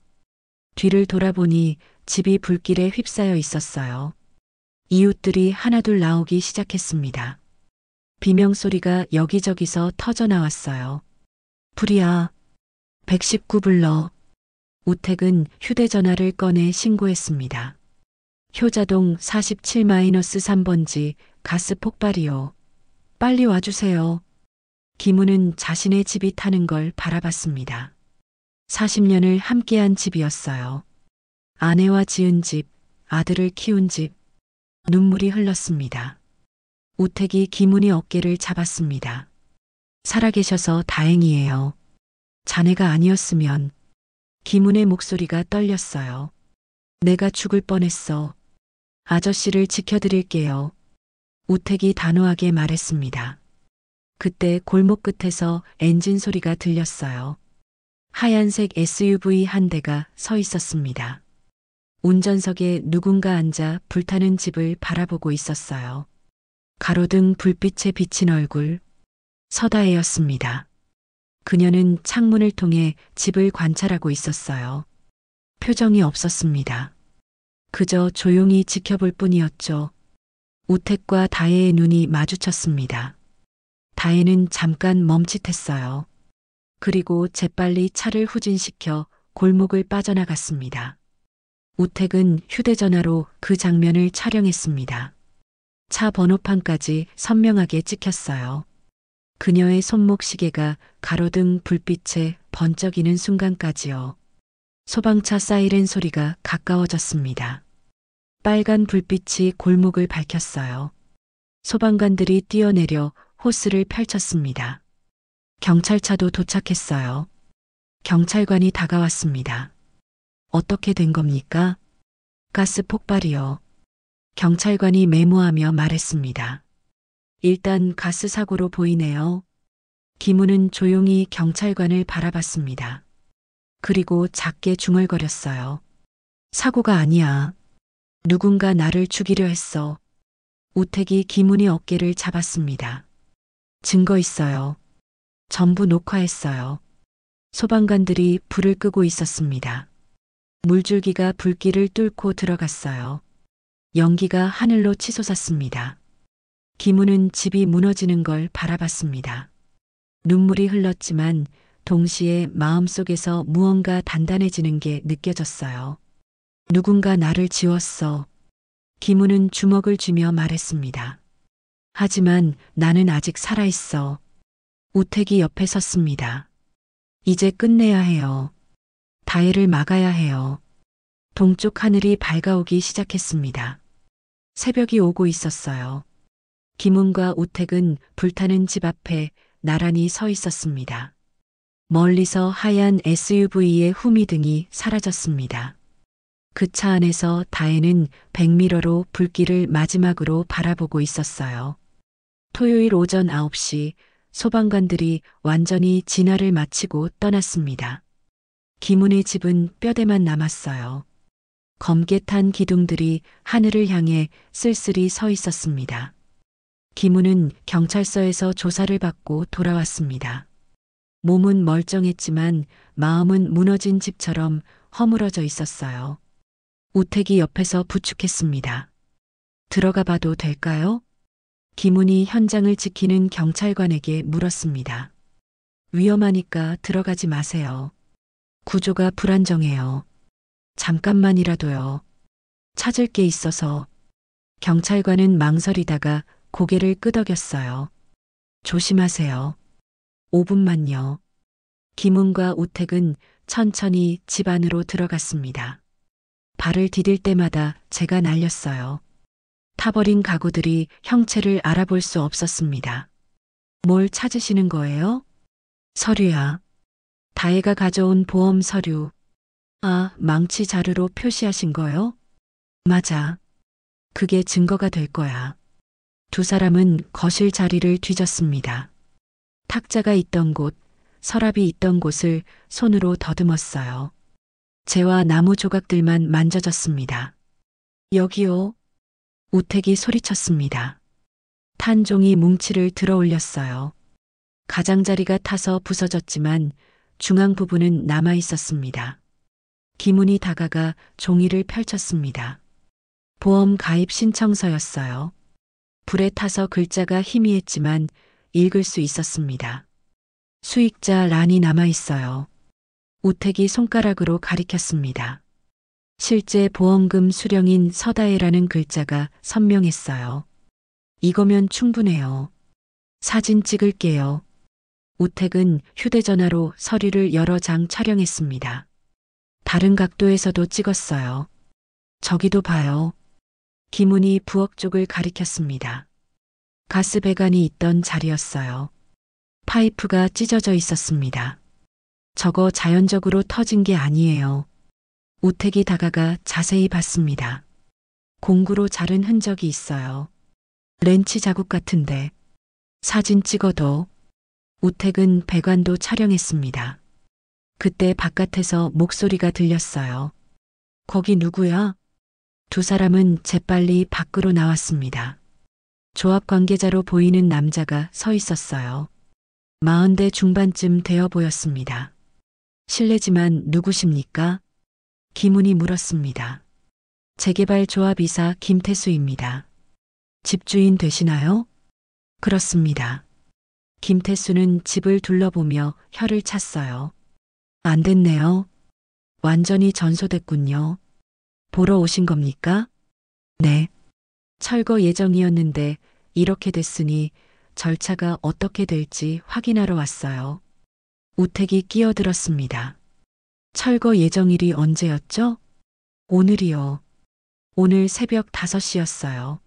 뒤를 돌아보니 집이 불길에 휩싸여 있었어요. 이웃들이 하나둘 나오기 시작했습니다. 비명소리가 여기저기서 터져 나왔어요. 불이야. 119 불러. 우택은 휴대전화를 꺼내 신고했습니다. 효자동 47-3번지 가스 폭발이요. 빨리 와주세요. 김우는 자신의 집이 타는 걸 바라봤습니다. 40년을 함께한 집이었어요. 아내와 지은 집, 아들을 키운 집. 눈물이 흘렀습니다. 우택이 김은의 어깨를 잡았습니다. 살아계셔서 다행이에요. 자네가 아니었으면. 김은의 목소리가 떨렸어요. 내가 죽을 뻔했어. 아저씨를 지켜드릴게요. 우택이 단호하게 말했습니다. 그때 골목 끝에서 엔진 소리가 들렸어요. 하얀색 SUV 한 대가 서 있었습니다. 운전석에 누군가 앉아 불타는 집을 바라보고 있었어요. 가로등 불빛에 비친 얼굴, 서다혜였습니다. 그녀는 창문을 통해 집을 관찰하고 있었어요. 표정이 없었습니다. 그저 조용히 지켜볼 뿐이었죠. 우택과 다혜의 눈이 마주쳤습니다. 다혜는 잠깐 멈칫했어요. 그리고 재빨리 차를 후진시켜 골목을 빠져나갔습니다. 우택은 휴대전화로 그 장면을 촬영했습니다. 차 번호판까지 선명하게 찍혔어요. 그녀의 손목 시계가 가로등 불빛에 번쩍이는 순간까지요. 소방차 사이렌 소리가 가까워졌습니다. 빨간 불빛이 골목을 밝혔어요. 소방관들이 뛰어내려 호스를 펼쳤습니다. 경찰차도 도착했어요. 경찰관이 다가왔습니다. 어떻게 된 겁니까? 가스 폭발이요. 경찰관이 메모하며 말했습니다. 일단 가스 사고로 보이네요. 김우는 조용히 경찰관을 바라봤습니다. 그리고 작게 중얼거렸어요. 사고가 아니야. 누군가 나를 죽이려 했어. 우택이 김훈이 어깨를 잡았습니다. 증거 있어요. 전부 녹화했어요. 소방관들이 불을 끄고 있었습니다. 물줄기가 불길을 뚫고 들어갔어요. 연기가 하늘로 치솟았습니다. 김훈은 집이 무너지는 걸 바라봤습니다. 눈물이 흘렀지만 동시에 마음속에서 무언가 단단해지는 게 느껴졌어요. 누군가 나를 지웠어. 김훈은 주먹을 쥐며 말했습니다. 하지만 나는 아직 살아있어. 우택이 옆에 섰습니다. 이제 끝내야 해요. 다혜를 막아야 해요. 동쪽 하늘이 밝아오기 시작했습니다. 새벽이 오고 있었어요. 김훈과 우택은 불타는 집 앞에 나란히 서 있었습니다. 멀리서 하얀 SUV의 후미등이 사라졌습니다. 그 차 안에서 다혜는 백미러로 불길을 마지막으로 바라보고 있었어요. 토요일 오전 9시 소방관들이 완전히 진화를 마치고 떠났습니다. 김훈의 집은 뼈대만 남았어요. 검게 탄 기둥들이 하늘을 향해 쓸쓸히 서 있었습니다. 김훈은 경찰서에서 조사를 받고 돌아왔습니다. 몸은 멀쩡했지만 마음은 무너진 집처럼 허물어져 있었어요. 우택이 옆에서 부축했습니다. 들어가 봐도 될까요? 김훈이 현장을 지키는 경찰관에게 물었습니다. 위험하니까 들어가지 마세요. 구조가 불안정해요. 잠깐만이라도요. 찾을 게 있어서. 경찰관은 망설이다가 고개를 끄덕였어요. 조심하세요. 5분만요. 김훈과 우택은 천천히 집 안으로 들어갔습니다. 발을 디딜 때마다 제가 날렸어요. 타버린 가구들이 형체를 알아볼 수 없었습니다. 뭘 찾으시는 거예요? 서류야. 다혜가 가져온 보험 서류. 아, 망치 자루로 표시하신 거요? 맞아. 그게 증거가 될 거야. 두 사람은 거실 자리를 뒤졌습니다. 탁자가 있던 곳, 서랍이 있던 곳을 손으로 더듬었어요. 재와 나무 조각들만 만져졌습니다. 여기요. 우택이 소리쳤습니다. 탄종이 뭉치를 들어 올렸어요. 가장자리가 타서 부서졌지만 중앙 부분은 남아 있었습니다. 김훈이 다가가 종이를 펼쳤습니다. 보험 가입 신청서였어요. 불에 타서 글자가 희미했지만 읽을 수 있었습니다. 수익자 란이 남아 있어요. 우택이 손가락으로 가리켰습니다. 실제 보험금 수령인 서다혜라는 글자가 선명했어요. 이거면 충분해요. 사진 찍을게요. 우택은 휴대전화로 서류를 여러 장 촬영했습니다. 다른 각도에서도 찍었어요. 저기도 봐요. 김훈이 부엌 쪽을 가리켰습니다. 가스 배관이 있던 자리였어요. 파이프가 찢어져 있었습니다. 저거 자연적으로 터진 게 아니에요. 우택이 다가가 자세히 봤습니다. 공구로 자른 흔적이 있어요. 렌치 자국 같은데. 사진 찍어도. 우택은 배관도 촬영했습니다. 그때 바깥에서 목소리가 들렸어요. 거기 누구야? 두 사람은 재빨리 밖으로 나왔습니다. 조합 관계자로 보이는 남자가 서 있었어요. 40대 중반쯤 되어 보였습니다. 실례지만 누구십니까? 김훈이 물었습니다. 재개발 조합이사 김태수입니다. 집주인 되시나요? 그렇습니다. 김태수는 집을 둘러보며 혀를 찼어요. 안 됐네요. 완전히 전소됐군요. 보러 오신 겁니까? 네. 철거 예정이었는데 이렇게 됐으니 절차가 어떻게 될지 확인하러 왔어요. 우택이 끼어들었습니다. 철거 예정일이 언제였죠? 오늘이요. 오늘 새벽 5시였어요.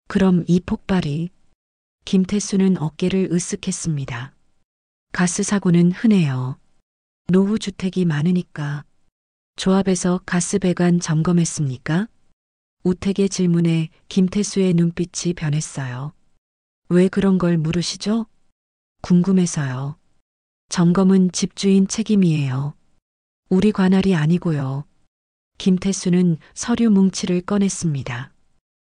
그럼 이 폭발이. 김태수는 어깨를 으쓱했습니다. 가스 사고는 흔해요. 노후 주택이 많으니까. 조합에서 가스 배관 점검했습니까? 우택의 질문에 김태수의 눈빛이 변했어요. 왜 그런 걸 물으시죠? 궁금해서요. 점검은 집주인 책임이에요. 우리 관할이 아니고요. 김태수는 서류 뭉치를 꺼냈습니다.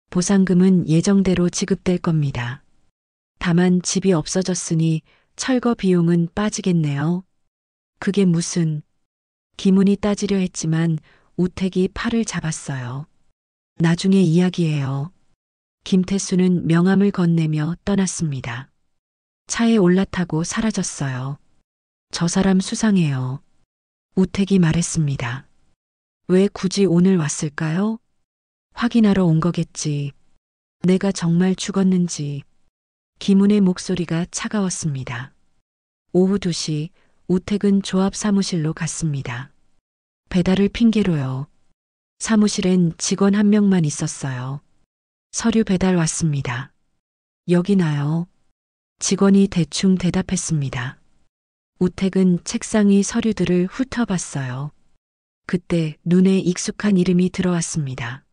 보상금은 예정대로 지급될 겁니다. 다만 집이 없어졌으니 철거 비용은 빠지겠네요. 그게 무슨. 김훈이 따지려 했지만 우택이 팔을 잡았어요. 나중에 이야기해요. 김태수는 명함을 건네며 떠났습니다. 차에 올라타고 사라졌어요. 저 사람 수상해요. 우택이 말했습니다. 왜 굳이 오늘 왔을까요? 확인하러 온 거겠지. 내가 정말 죽었는지. 김훈의 목소리가 차가웠습니다. 오후 2시 우택은 조합 사무실로 갔습니다. 배달을 핑계로요. 사무실엔 직원 1명만 있었어요. 서류 배달 왔습니다. 여기 나요. 직원이 대충 대답했습니다. 우택은 책상 위 서류들을 훑어봤어요. 그때 눈에 익숙한 이름이 들어왔습니다.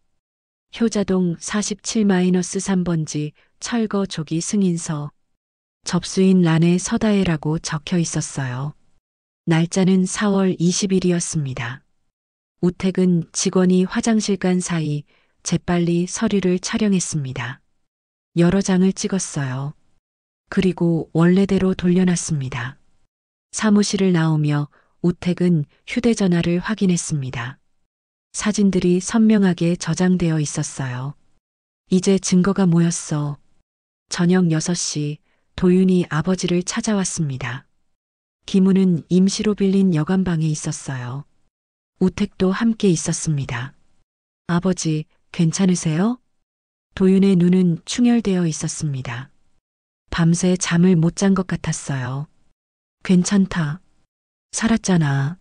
효자동 47-3번지 철거 조기 승인서. 접수인 란에 서다혜라고 적혀 있었어요. 날짜는 4월 20일이었습니다. 우택은 직원이 화장실 간 사이 재빨리 서류를 촬영했습니다. 여러 장을 찍었어요. 그리고 원래대로 돌려놨습니다. 사무실을 나오며 우택은 휴대전화를 확인했습니다. 사진들이 선명하게 저장되어 있었어요. 이제 증거가 모였어. 저녁 6시 도윤이 아버지를 찾아왔습니다. 김훈은 임시로 빌린 여관방에 있었어요. 우택도 함께 있었습니다. 아버지, 괜찮으세요? 도윤의 눈은 충혈되어 있었습니다. 밤새 잠을 못 잔 것 같았어요. 괜찮다. 살았잖아.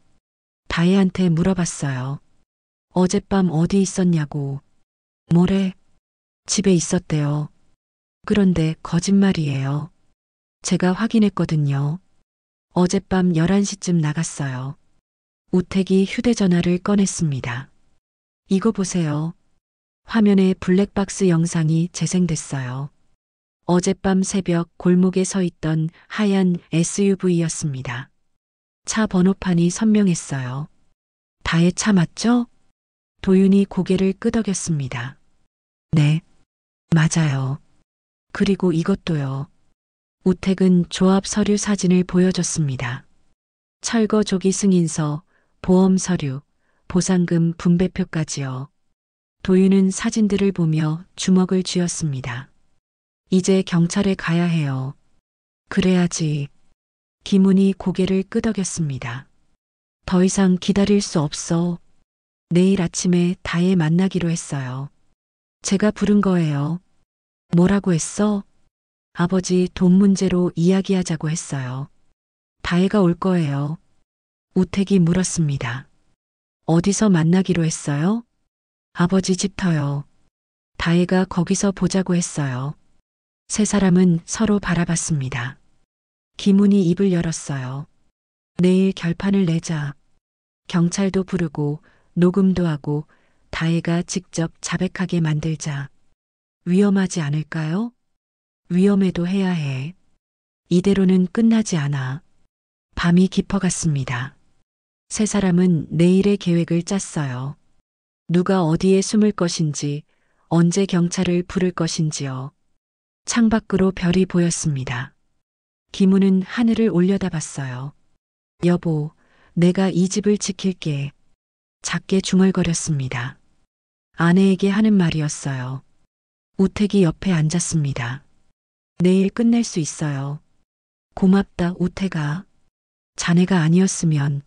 다혜한테 물어봤어요. 어젯밤 어디 있었냐고. 뭐래? 집에 있었대요. 그런데 거짓말이에요. 제가 확인했거든요. 어젯밤 11시쯤 나갔어요. 우택이 휴대전화를 꺼냈습니다. 이거 보세요. 화면에 블랙박스 영상이 재생됐어요. 어젯밤 새벽 골목에 서 있던 하얀 SUV였습니다. 차 번호판이 선명했어요. 다혜 차 맞죠? 도윤이 고개를 끄덕였습니다. 네, 맞아요. 그리고 이것도요. 우택은 조합 서류 사진을 보여줬습니다. 철거 조기 승인서, 보험 서류, 보상금 분배표까지요. 도윤은 사진들을 보며 주먹을 쥐었습니다. 이제 경찰에 가야 해요. 그래야지. 김훈이 고개를 끄덕였습니다. 더 이상 기다릴 수 없어. 내일 아침에 다혜 만나기로 했어요. 제가 부른 거예요. 뭐라고 했어? 아버지 돈 문제로 이야기하자고 했어요. 다혜가 올 거예요. 우택이 물었습니다. 어디서 만나기로 했어요? 아버지 집터요. 다혜가 거기서 보자고 했어요. 세 사람은 서로 바라봤습니다. 김훈이 입을 열었어요. 내일 결판을 내자. 경찰도 부르고 녹음도 하고 다혜가 직접 자백하게 만들자. 위험하지 않을까요? 위험해도 해야 해. 이대로는 끝나지 않아. 밤이 깊어갔습니다. 세 사람은 내일의 계획을 짰어요. 누가 어디에 숨을 것인지, 언제 경찰을 부를 것인지요. 창밖으로 별이 보였습니다. 김우는 하늘을 올려다봤어요. 여보, 내가 이 집을 지킬게. 작게 중얼거렸습니다. 아내에게 하는 말이었어요. 우택이 옆에 앉았습니다. 내일 끝낼 수 있어요. 고맙다, 우택아. 자네가 아니었으면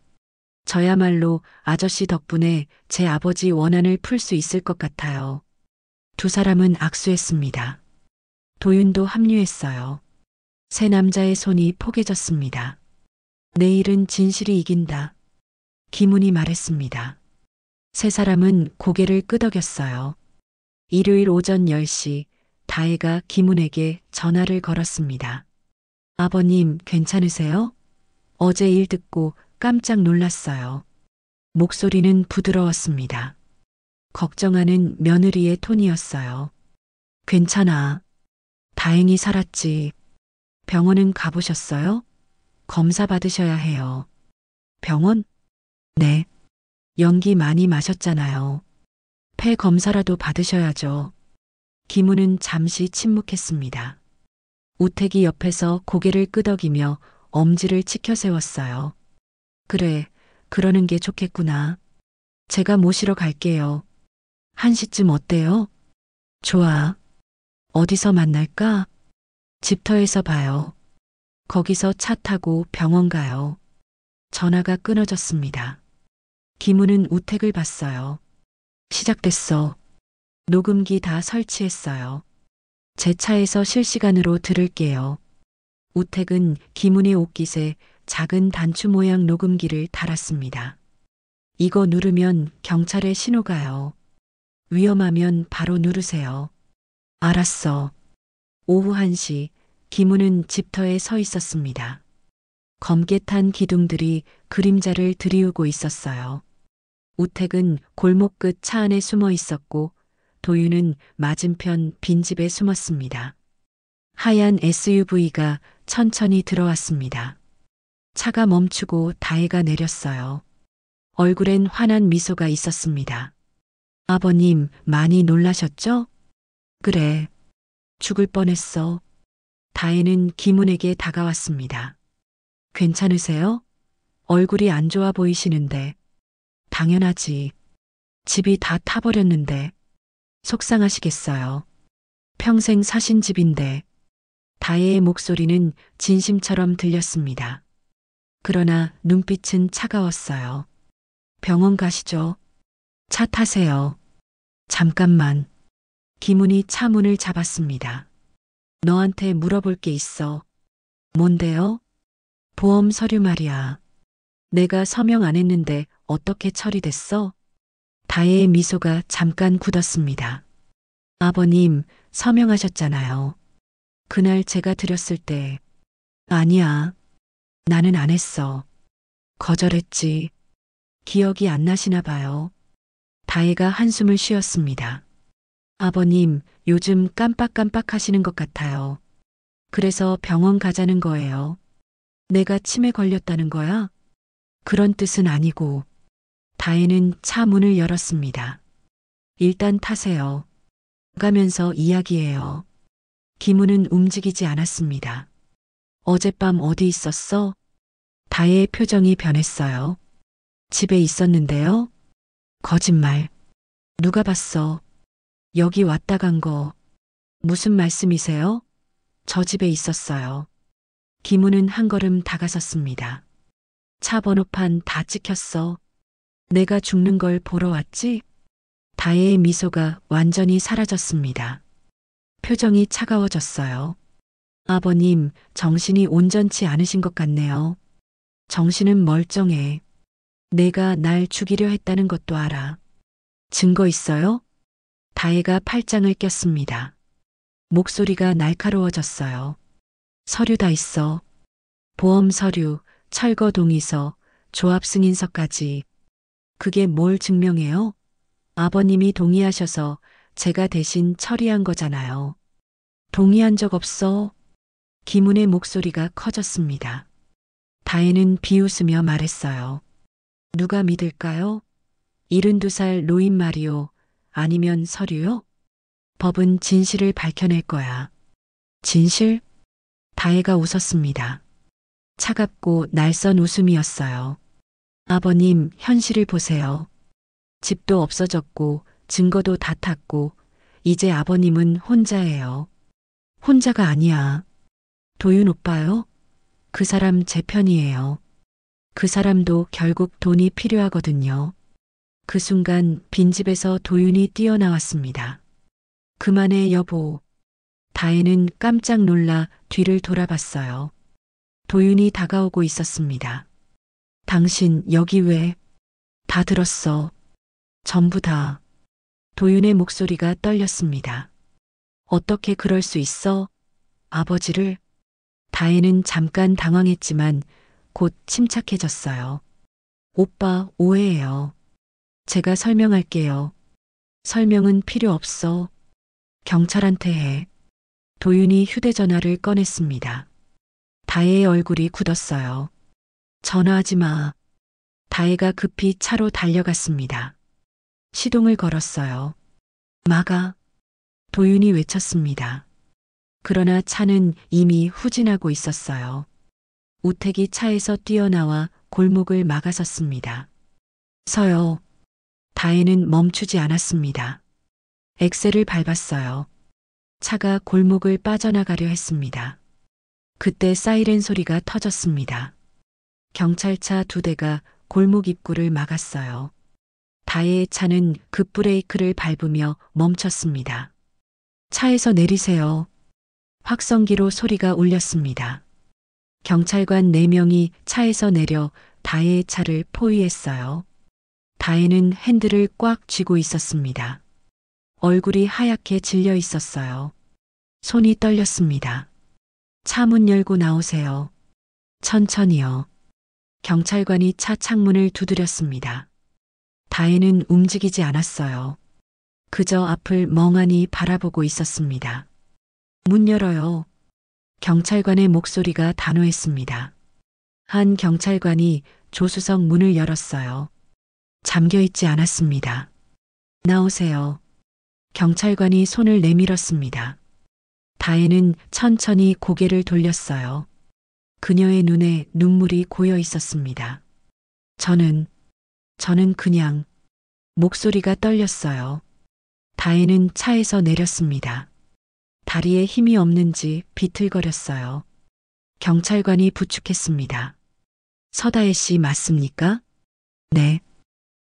저야말로 아저씨 덕분에 제 아버지 원한을 풀 수 있을 것 같아요. 두 사람은 악수했습니다. 도윤도 합류했어요. 세 남자의 손이 포개졌습니다. 내일은 진실이 이긴다. 김훈이 말했습니다. 세 사람은 고개를 끄덕였어요. 일요일 오전 10시 다혜가 김훈에게 전화를 걸었습니다. 아버님, 괜찮으세요? 어제 일 듣고 깜짝 놀랐어요. 목소리는 부드러웠습니다. 걱정하는 며느리의 톤이었어요. 괜찮아. 다행히 살았지. 병원은 가보셨어요? 검사 받으셔야 해요. 병원? 네. 연기 많이 마셨잖아요. 폐 검사라도 받으셔야죠. 김우는 잠시 침묵했습니다. 우택이 옆에서 고개를 끄덕이며 엄지를 치켜 세웠어요. 그래, 그러는 게 좋겠구나. 제가 모시러 갈게요. 1시쯤 어때요? 좋아. 어디서 만날까? 집터에서 봐요. 거기서 차 타고 병원 가요. 전화가 끊어졌습니다. 김우는 우택을 봤어요. 시작됐어. 녹음기 다 설치했어요. 제 차에서 실시간으로 들을게요. 우택은 김훈의 옷깃에 작은 단추 모양 녹음기를 달았습니다. 이거 누르면 경찰에 신호 가요. 위험하면 바로 누르세요. 알았어. 오후 1시 김훈은 집터에 서 있었습니다. 검게 탄 기둥들이 그림자를 들이우고 있었어요. 우택은 골목 끝 차 안에 숨어 있었고 도윤은 맞은편 빈집에 숨었습니다. 하얀 SUV가 천천히 들어왔습니다. 차가 멈추고 다혜가 내렸어요. 얼굴엔 환한 미소가 있었습니다. 아버님, 많이 놀라셨죠? 그래. 죽을 뻔했어. 다혜는 김훈에게 다가왔습니다. 괜찮으세요? 얼굴이 안 좋아 보이시는데. 당연하지. 집이 다 타버렸는데. 속상하시겠어요. 평생 사신 집인데. 다혜의 목소리는 진심처럼 들렸습니다. 그러나 눈빛은 차가웠어요. 병원 가시죠. 차 타세요. 잠깐만. 김훈이 차 문을 잡았습니다. 너한테 물어볼 게 있어. 뭔데요? 보험 서류 말이야. 내가 서명 안 했는데 어떻게 처리됐어? 다혜의 미소가 잠깐 굳었습니다. 아버님, 서명하셨잖아요. 그날 제가 드렸을 때. 아니야. 나는 안 했어. 거절했지. 기억이 안 나시나 봐요. 다혜가 한숨을 쉬었습니다. 아버님, 요즘 깜빡깜빡 하시는 것 같아요. 그래서 병원 가자는 거예요. 내가 치매 걸렸다는 거야? 그런 뜻은 아니고. 다혜는 차 문을 열었습니다. 일단 타세요. 가면서 이야기해요. 김우는 움직이지 않았습니다. 어젯밤 어디 있었어? 다혜의 표정이 변했어요. 집에 있었는데요. 거짓말. 누가 봤어? 여기 왔다 간 거. 무슨 말씀이세요? 저 집에 있었어요. 김우는 한 걸음 다가섰습니다. 차 번호판 다 찍혔어. 내가 죽는 걸 보러 왔지? 다혜의 미소가 완전히 사라졌습니다. 표정이 차가워졌어요. 아버님, 정신이 온전치 않으신 것 같네요. 정신은 멀쩡해. 내가 날 죽이려 했다는 것도 알아. 증거 있어요? 다혜가 팔짱을 꼈습니다. 목소리가 날카로워졌어요. 서류 다 있어. 보험 서류, 철거 동의서, 조합 승인서까지. 그게 뭘 증명해요? 아버님이 동의하셔서 제가 대신 처리한 거잖아요. 동의한 적 없어. 김훈의 목소리가 커졌습니다. 다혜는 비웃으며 말했어요. 누가 믿을까요? 72살 노인 말이요. 아니면 서류요? 법은 진실을 밝혀낼 거야. 진실? 다혜가 웃었습니다. 차갑고 날선 웃음이었어요. 아버님, 현실을 보세요. 집도 없어졌고 증거도 다 탔고 이제 아버님은 혼자예요. 혼자가 아니야. 도윤 오빠요? 그 사람 제 편이에요. 그 사람도 결국 돈이 필요하거든요. 그 순간 빈집에서 도윤이 뛰어나왔습니다. 그만해 여보. 다혜는 깜짝 놀라 뒤를 돌아봤어요. 도윤이 다가오고 있었습니다. 당신 여기 왜? 다 들었어. 전부 다. 도윤의 목소리가 떨렸습니다. 어떻게 그럴 수 있어? 아버지를? 다혜는 잠깐 당황했지만 곧 침착해졌어요. 오빠, 오해예요. 제가 설명할게요. 설명은 필요 없어. 경찰한테 해. 도윤이 휴대전화를 꺼냈습니다. 다혜의 얼굴이 굳었어요. 전화하지 마. 다혜가 급히 차로 달려갔습니다. 시동을 걸었어요. 막아. 도윤이 외쳤습니다. 그러나 차는 이미 후진하고 있었어요. 우택이 차에서 뛰어나와 골목을 막아섰습니다. 서요. 다혜는 멈추지 않았습니다. 엑셀을 밟았어요. 차가 골목을 빠져나가려 했습니다. 그때 사이렌 소리가 터졌습니다. 경찰차 2대가 골목 입구를 막았어요. 다혜의 차는 급브레이크를 밟으며 멈췄습니다. 차에서 내리세요. 확성기로 소리가 울렸습니다. 경찰관 4명이 차에서 내려 다혜의 차를 포위했어요. 다혜는 핸들을 꽉 쥐고 있었습니다. 얼굴이 하얗게 질려 있었어요. 손이 떨렸습니다. 차 문 열고 나오세요. 천천히요. 경찰관이 차 창문을 두드렸습니다. 다혜는 움직이지 않았어요. 그저 앞을 멍하니 바라보고 있었습니다. 문 열어요. 경찰관의 목소리가 단호했습니다. 한 경찰관이 조수석 문을 열었어요. 잠겨 있지 않았습니다. 나오세요. 경찰관이 손을 내밀었습니다. 다혜는 천천히 고개를 돌렸어요. 그녀의 눈에 눈물이 고여 있었습니다. 저는 그냥 목소리가 떨렸어요. 다혜는 차에서 내렸습니다. 다리에 힘이 없는지 비틀거렸어요. 경찰관이 부축했습니다. 서다혜 씨 맞습니까? 네.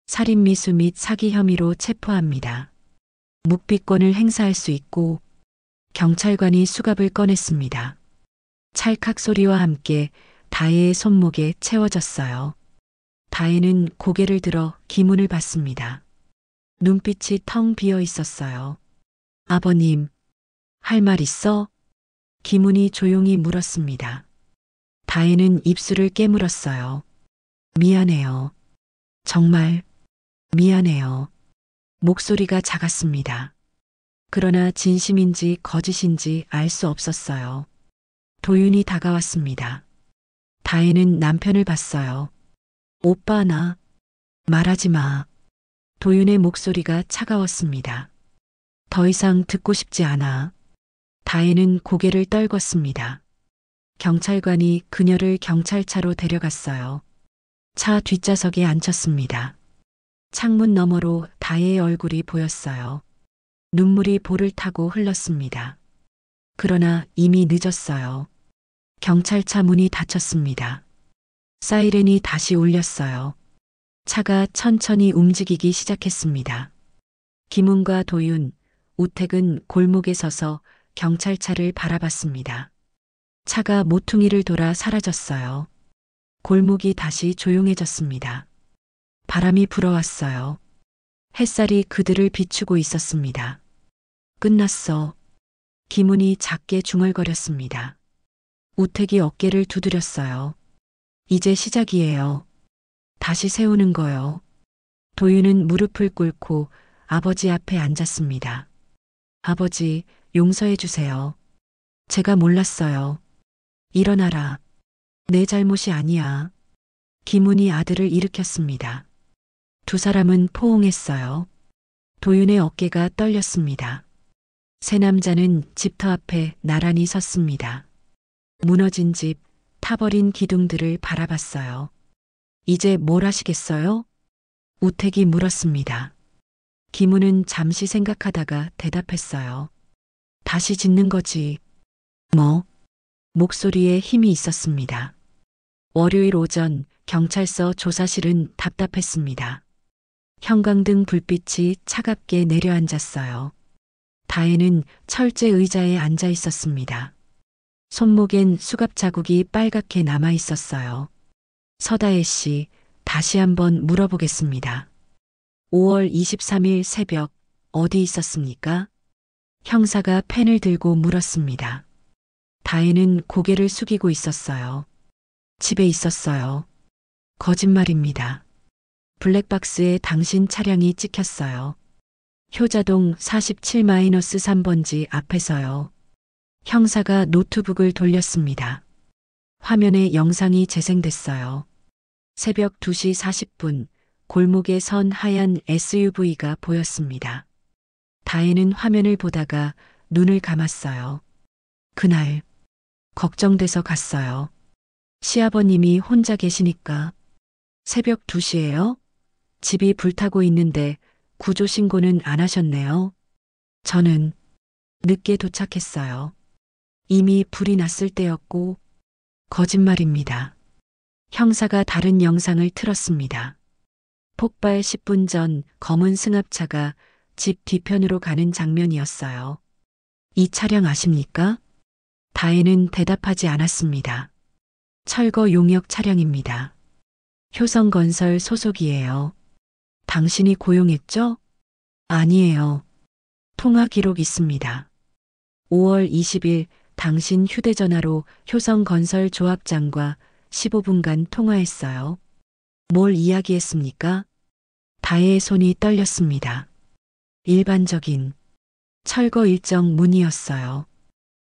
살인미수 및 사기 혐의로 체포합니다. 묵비권을 행사할 수 있고 경찰관이 수갑을 꺼냈습니다. 찰칵 소리와 함께 다혜의 손목에 채워졌어요. 다혜는 고개를 들어 기문을 봤습니다. 눈빛이 텅 비어 있었어요. 아버님, 할 말 있어? 기문이 조용히 물었습니다. 다혜는 입술을 깨물었어요. 미안해요. 정말 미안해요. 목소리가 작았습니다. 그러나 진심인지 거짓인지 알 수 없었어요. 도윤이 다가왔습니다. 다혜는 남편을 봤어요. 오빠 나 말하지 마. 도윤의 목소리가 차가웠습니다. 더 이상 듣고 싶지 않아. 다혜는 고개를 떨궜습니다. 경찰관이 그녀를 경찰차로 데려갔어요. 차 뒷좌석에 앉혔습니다. 창문 너머로 다혜의 얼굴이 보였어요. 눈물이 볼을 타고 흘렀습니다. 그러나 이미 늦었어요. 경찰차 문이 닫혔습니다. 사이렌이 다시 울렸어요. 차가 천천히 움직이기 시작했습니다. 김훈과 도윤, 우택은 골목에 서서 경찰차를 바라봤습니다. 차가 모퉁이를 돌아 사라졌어요. 골목이 다시 조용해졌습니다. 바람이 불어왔어요. 햇살이 그들을 비추고 있었습니다. 끝났어. 김훈이 작게 중얼거렸습니다. 우택이 어깨를 두드렸어요. 이제 시작이에요. 다시 세우는 거요. 도윤은 무릎을 꿇고 아버지 앞에 앉았습니다. 아버지, 용서해 주세요. 제가 몰랐어요. 일어나라. 내 잘못이 아니야. 김훈이 아들을 일으켰습니다. 2사람은 포옹했어요. 도윤의 어깨가 떨렸습니다. 세 남자는 집터 앞에 나란히 섰습니다. 무너진 집, 타버린 기둥들을 바라봤어요. 이제 뭘 하시겠어요? 우택이 물었습니다. 김우는 잠시 생각하다가 대답했어요. 다시 짓는 거지. 뭐? 목소리에 힘이 있었습니다. 월요일 오전 경찰서 조사실은 답답했습니다. 형광등 불빛이 차갑게 내려앉았어요. 다혜는 철제 의자에 앉아 있었습니다. 손목엔 수갑 자국이 빨갛게 남아 있었어요. 서다혜 씨, 다시 한번 물어보겠습니다. 5월 23일 새벽 어디 있었습니까? 형사가 펜을 들고 물었습니다. 다혜는 고개를 숙이고 있었어요. 집에 있었어요. 거짓말입니다. 블랙박스에 당신 차량이 찍혔어요. 효자동 47-3번지 앞에서요. 형사가 노트북을 돌렸습니다. 화면에 영상이 재생됐어요. 새벽 2시 40분 골목에 선 하얀 SUV가 보였습니다. 다혜는 화면을 보다가 눈을 감았어요. 그날 걱정돼서 갔어요. 시아버님이 혼자 계시니까. 새벽 2시예요? 집이 불타고 있는데 구조 신고는 안 하셨네요. 저는 늦게 도착했어요. 이미 불이 났을 때였고. 거짓말입니다. 형사가 다른 영상을 틀었습니다. 폭발 10분 전 검은 승합차가 집 뒤편으로 가는 장면이었어요. 이 차량 아십니까? 다혜는 대답하지 않았습니다. 철거 용역 차량입니다. 효성건설 소속이에요. 당신이 고용했죠? 아니에요. 통화 기록 있습니다. 5월 20일 당신 휴대전화로 효성건설 조합장과 15분간 통화했어요. 뭘 이야기했습니까? 다혜의 손이 떨렸습니다. 일반적인 철거 일정 문의였어요.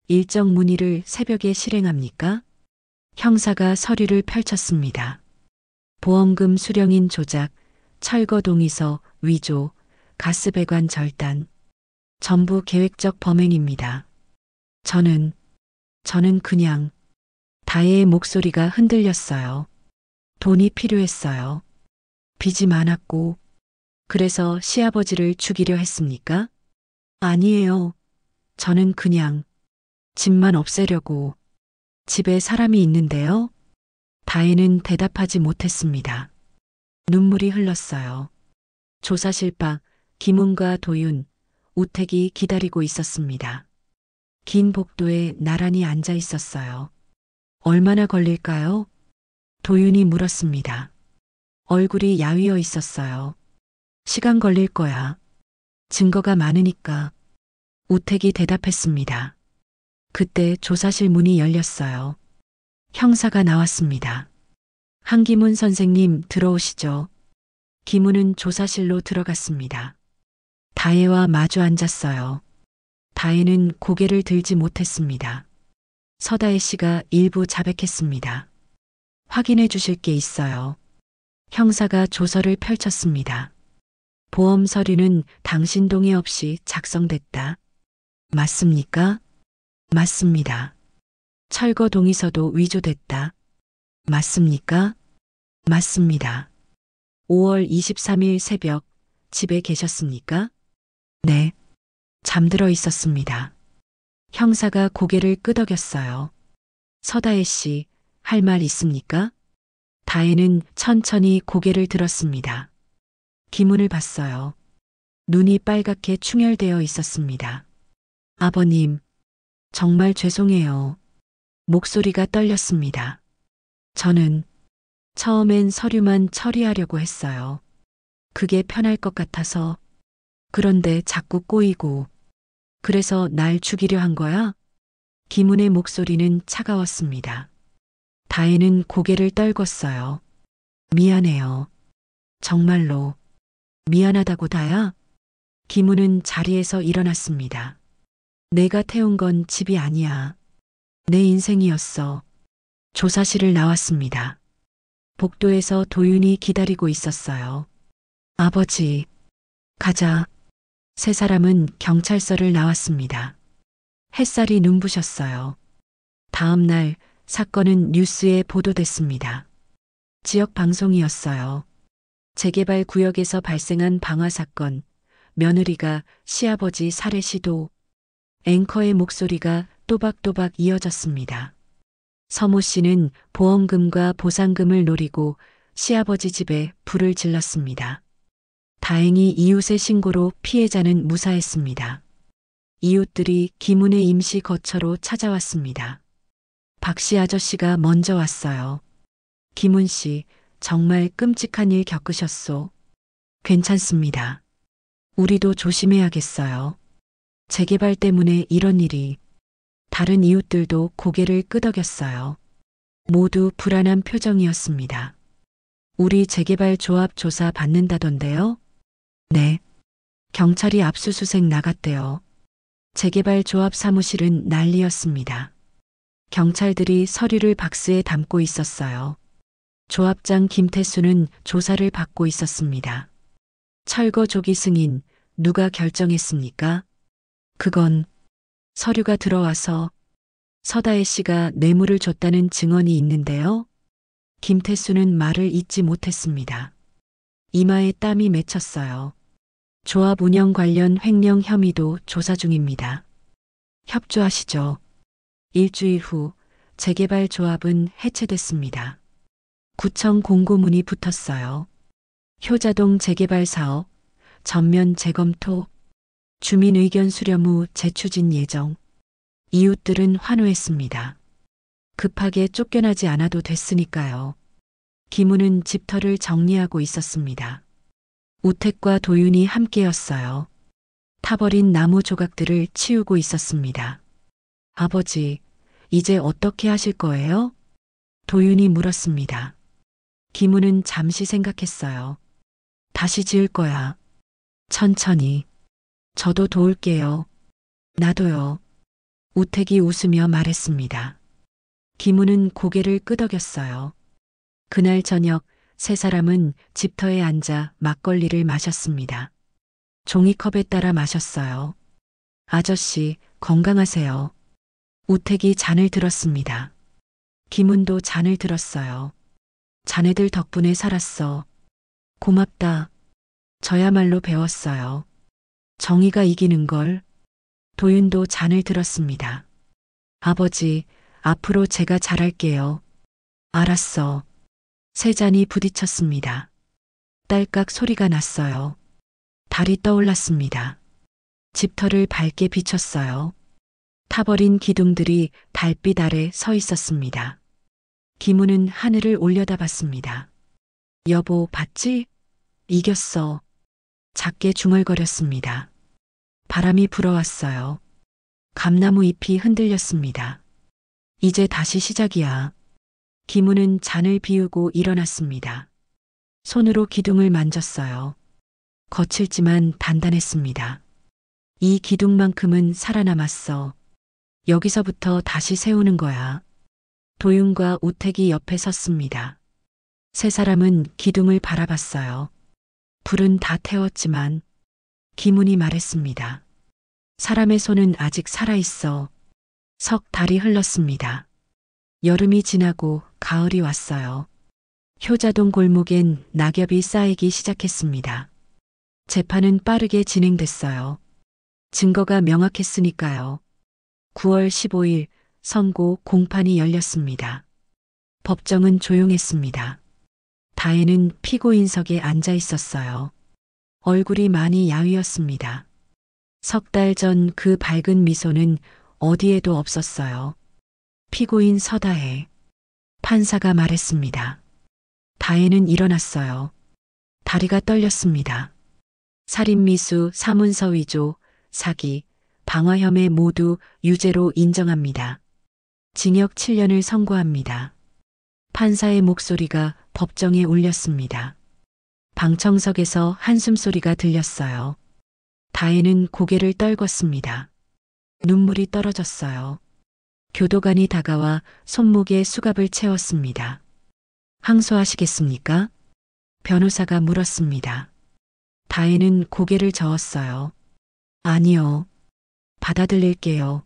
일정 문의를 새벽에 실행합니까? 형사가 서류를 펼쳤습니다. 보험금 수령인 조작, 철거 동의서 위조, 가스배관 절단. 전부 계획적 범행입니다. 저는 그냥. 다혜의 목소리가 흔들렸어요. 돈이 필요했어요. 빚이 많았고. 그래서 시아버지를 죽이려 했습니까? 아니에요. 저는 그냥 집만 없애려고. 집에 사람이 있는데요. 다혜는 대답하지 못했습니다. 눈물이 흘렀어요. 조사실 밖 김훈과 도윤, 우택이 기다리고 있었습니다. 긴 복도에 나란히 앉아 있었어요. 얼마나 걸릴까요? 도윤이 물었습니다. 얼굴이 야위어 있었어요. 시간 걸릴 거야. 증거가 많으니까. 우택이 대답했습니다. 그때 조사실 문이 열렸어요. 형사가 나왔습니다. 한기문 선생님 들어오시죠. 김훈은 조사실로 들어갔습니다. 다혜와 마주 앉았어요. 다혜는 고개를 들지 못했습니다. 서다혜 씨가 일부 자백했습니다. 확인해 주실 게 있어요. 형사가 조서를 펼쳤습니다. 보험 서류는 당신 동의 없이 작성됐다. 맞습니까? 맞습니다. 철거 동의서도 위조됐다. 맞습니까? 맞습니다. 5월 23일 새벽 집에 계셨습니까? 네. 잠들어 있었습니다. 형사가 고개를 끄덕였어요. 서다혜 씨, 할 말 있습니까? 다혜는 천천히 고개를 들었습니다. 기문을 봤어요. 눈이 빨갛게 충혈되어 있었습니다. 아버님, 정말 죄송해요. 목소리가 떨렸습니다. 저는 처음엔 서류만 처리하려고 했어요. 그게 편할 것 같아서. 그런데 자꾸 꼬이고. 그래서 날 죽이려 한 거야? 김훈의 목소리는 차가웠습니다. 다혜는 고개를 떨궜어요. 미안해요. 정말로. 미안하다고 다야? 김훈은 자리에서 일어났습니다. 내가 태운 건 집이 아니야. 내 인생이었어. 조사실을 나왔습니다. 복도에서 도윤이 기다리고 있었어요. 아버지, 가자. 세 사람은 경찰서를 나왔습니다. 햇살이 눈부셨어요. 다음 날 사건은 뉴스에 보도됐습니다. 지역 방송이었어요. 재개발 구역에서 발생한 방화 사건, 며느리가 시아버지 살해 시도, 앵커의 목소리가 또박또박 이어졌습니다. 서모 씨는 보험금과 보상금을 노리고 시아버지 집에 불을 질렀습니다. 다행히 이웃의 신고로 피해자는 무사했습니다. 이웃들이 김운의 임시 거처로 찾아왔습니다. 박 씨 아저씨가 먼저 왔어요. 김운 씨, 정말 끔찍한 일 겪으셨소. 괜찮습니다. 우리도 조심해야겠어요. 재개발 때문에 이런 일이. 다른 이웃들도 고개를 끄덕였어요. 모두 불안한 표정이었습니다. 우리 재개발 조합 조사 받는다던데요? 네. 경찰이 압수수색 나갔대요. 재개발 조합 사무실은 난리였습니다. 경찰들이 서류를 박스에 담고 있었어요. 조합장 김태수는 조사를 받고 있었습니다. 철거 조기 승인 누가 결정했습니까? 그건 서류가 들어와서 서다혜 씨가 뇌물을 줬다는 증언이 있는데요. 김태수는 말을 잇지 못했습니다. 이마에 땀이 맺혔어요. 조합 운영 관련 횡령 혐의도 조사 중입니다. 협조하시죠. 일주일 후 재개발 조합은 해체됐습니다. 구청 공고문이 붙었어요. 효자동 재개발 사업, 전면 재검토, 주민 의견 수렴 후 재추진 예정. 이웃들은 환호했습니다. 급하게 쫓겨나지 않아도 됐으니까요. 김우는 집터를 정리하고 있었습니다. 우택과 도윤이 함께였어요. 타버린 나무 조각들을 치우고 있었습니다. 아버지, 이제 어떻게 하실 거예요? 도윤이 물었습니다. 김우는 잠시 생각했어요. 다시 지을 거야. 천천히. 저도 도울게요. 나도요. 우택이 웃으며 말했습니다. 김우는 고개를 끄덕였어요. 그날 저녁 세 사람은 집터에 앉아 막걸리를 마셨습니다. 종이컵에 따라 마셨어요. 아저씨, 건강하세요. 우택이 잔을 들었습니다. 김운도 잔을 들었어요. 자네들 덕분에 살았어. 고맙다. 저야말로 배웠어요. 정의가 이기는 걸. 도윤도 잔을 들었습니다. 아버지, 앞으로 제가 잘할게요. 알았어. 세 잔이 부딪혔습니다. 딸깍 소리가 났어요. 달이 떠올랐습니다. 집터를 밝게 비췄어요. 타버린 기둥들이 달빛 아래 서 있었습니다. 김우는 하늘을 올려다봤습니다. 여보, 봤지? 이겼어. 작게 중얼거렸습니다. 바람이 불어왔어요. 감나무 잎이 흔들렸습니다. 이제 다시 시작이야. 김우는 잔을 비우고 일어났습니다. 손으로 기둥을 만졌어요. 거칠지만 단단했습니다. 이 기둥만큼은 살아남았어. 여기서부터 다시 세우는 거야. 도윤과 우택이 옆에 섰습니다. 세 사람은 기둥을 바라봤어요. 불은 다 태웠지만 김운이 말했습니다. 사람의 손은 아직 살아있어. 석 달이 흘렀습니다. 여름이 지나고 가을이 왔어요. 효자동 골목엔 낙엽이 쌓이기 시작했습니다. 재판은 빠르게 진행됐어요. 증거가 명확했으니까요. 9월 15일 선고 공판이 열렸습니다. 법정은 조용했습니다. 다혜는 피고인석에 앉아 있었어요. 얼굴이 많이 야위었습니다. 석 달 전 그 밝은 미소는 어디에도 없었어요. 피고인 서다혜. 판사가 말했습니다. 다혜는 일어났어요. 다리가 떨렸습니다. 살인미수, 사문서 위조, 사기, 방화 혐의 모두 유죄로 인정합니다. 징역 7년을 선고합니다. 판사의 목소리가 법정에 울렸습니다. 방청석에서 한숨소리가 들렸어요. 다혜는 고개를 떨궜습니다. 눈물이 떨어졌어요. 교도관이 다가와 손목에 수갑을 채웠습니다. 항소하시겠습니까? 변호사가 물었습니다. 다혜는 고개를 저었어요. 아니요. 받아들일게요.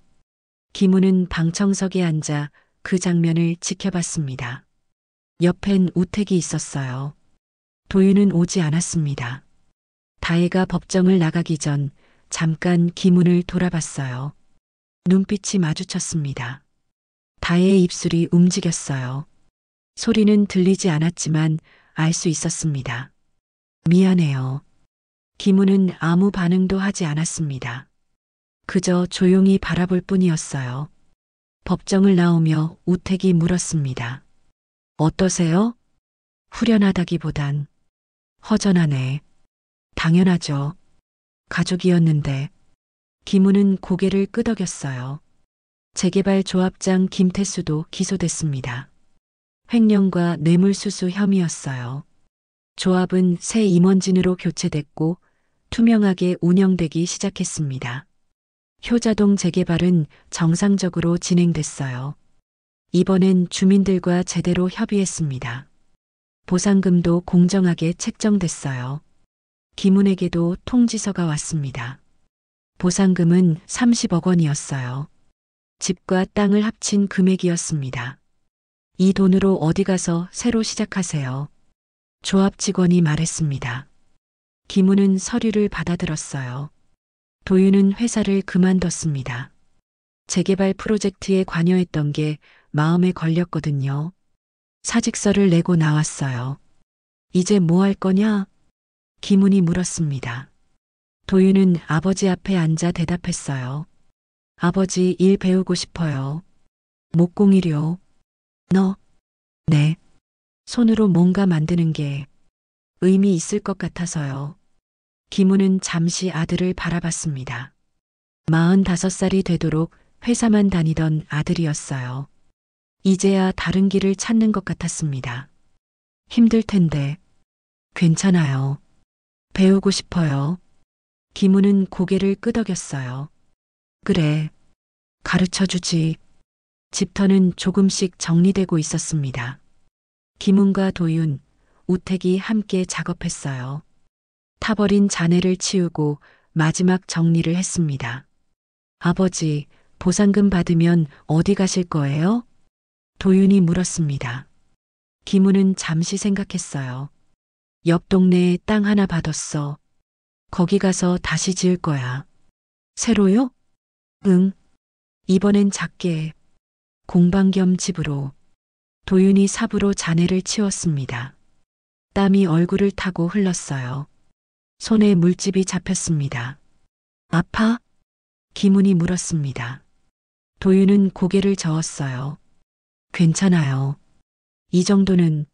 김우는 방청석에 앉아 그 장면을 지켜봤습니다. 옆엔 우택이 있었어요. 도윤은 오지 않았습니다. 다혜가 법정을 나가기 전 잠깐 김훈을 돌아봤어요. 눈빛이 마주쳤습니다. 다혜의 입술이 움직였어요. 소리는 들리지 않았지만 알 수 있었습니다. 미안해요. 김훈은 아무 반응도 하지 않았습니다. 그저 조용히 바라볼 뿐이었어요. 법정을 나오며 우택이 물었습니다. 어떠세요? 후련하다기보단 허전하네. 당연하죠. 가족이었는데. 김우는 고개를 끄덕였어요. 재개발 조합장 김태수도 기소됐습니다. 횡령과 뇌물수수 혐의였어요. 조합은 새 임원진으로 교체됐고 투명하게 운영되기 시작했습니다. 효자동 재개발은 정상적으로 진행됐어요. 이번엔 주민들과 제대로 협의했습니다. 보상금도 공정하게 책정됐어요. 김훈에게도 통지서가 왔습니다. 보상금은 30억 원이었어요. 집과 땅을 합친 금액이었습니다. 이 돈으로 어디 가서 새로 시작하세요. 조합 직원이 말했습니다. 김훈은 서류를 받아들었어요. 도윤은 회사를 그만뒀습니다. 재개발 프로젝트에 관여했던 게 마음에 걸렸거든요. 사직서를 내고 나왔어요. 이제 뭐 할 거냐? 김훈이 물었습니다. 도윤은 아버지 앞에 앉아 대답했어요. 아버지 일 배우고 싶어요. 목공이요. 너? 네. 손으로 뭔가 만드는 게 의미 있을 것 같아서요. 김우는 잠시 아들을 바라봤습니다. 45살이 되도록 회사만 다니던 아들이었어요. 이제야 다른 길을 찾는 것 같았습니다. 힘들 텐데. 괜찮아요. 배우고 싶어요. 김우는 고개를 끄덕였어요. 그래. 가르쳐주지. 집터는 조금씩 정리되고 있었습니다. 김훈과 도윤, 우택이 함께 작업했어요. 타버린 잔해를 치우고 마지막 정리를 했습니다. 아버지, 보상금 받으면 어디 가실 거예요? 도윤이 물었습니다. 김훈은 잠시 생각했어요. 옆 동네에 땅 하나 받았어. 거기 가서 다시 지을 거야. 새로요? 응. 이번엔 작게. 공방 겸 집으로. 도윤이 삽으로 잔해를 치웠습니다. 땀이 얼굴을 타고 흘렀어요. 손에 물집이 잡혔습니다. 아파? 김훈이 물었습니다. 도윤은 고개를 저었어요. 괜찮아요. 이 정도는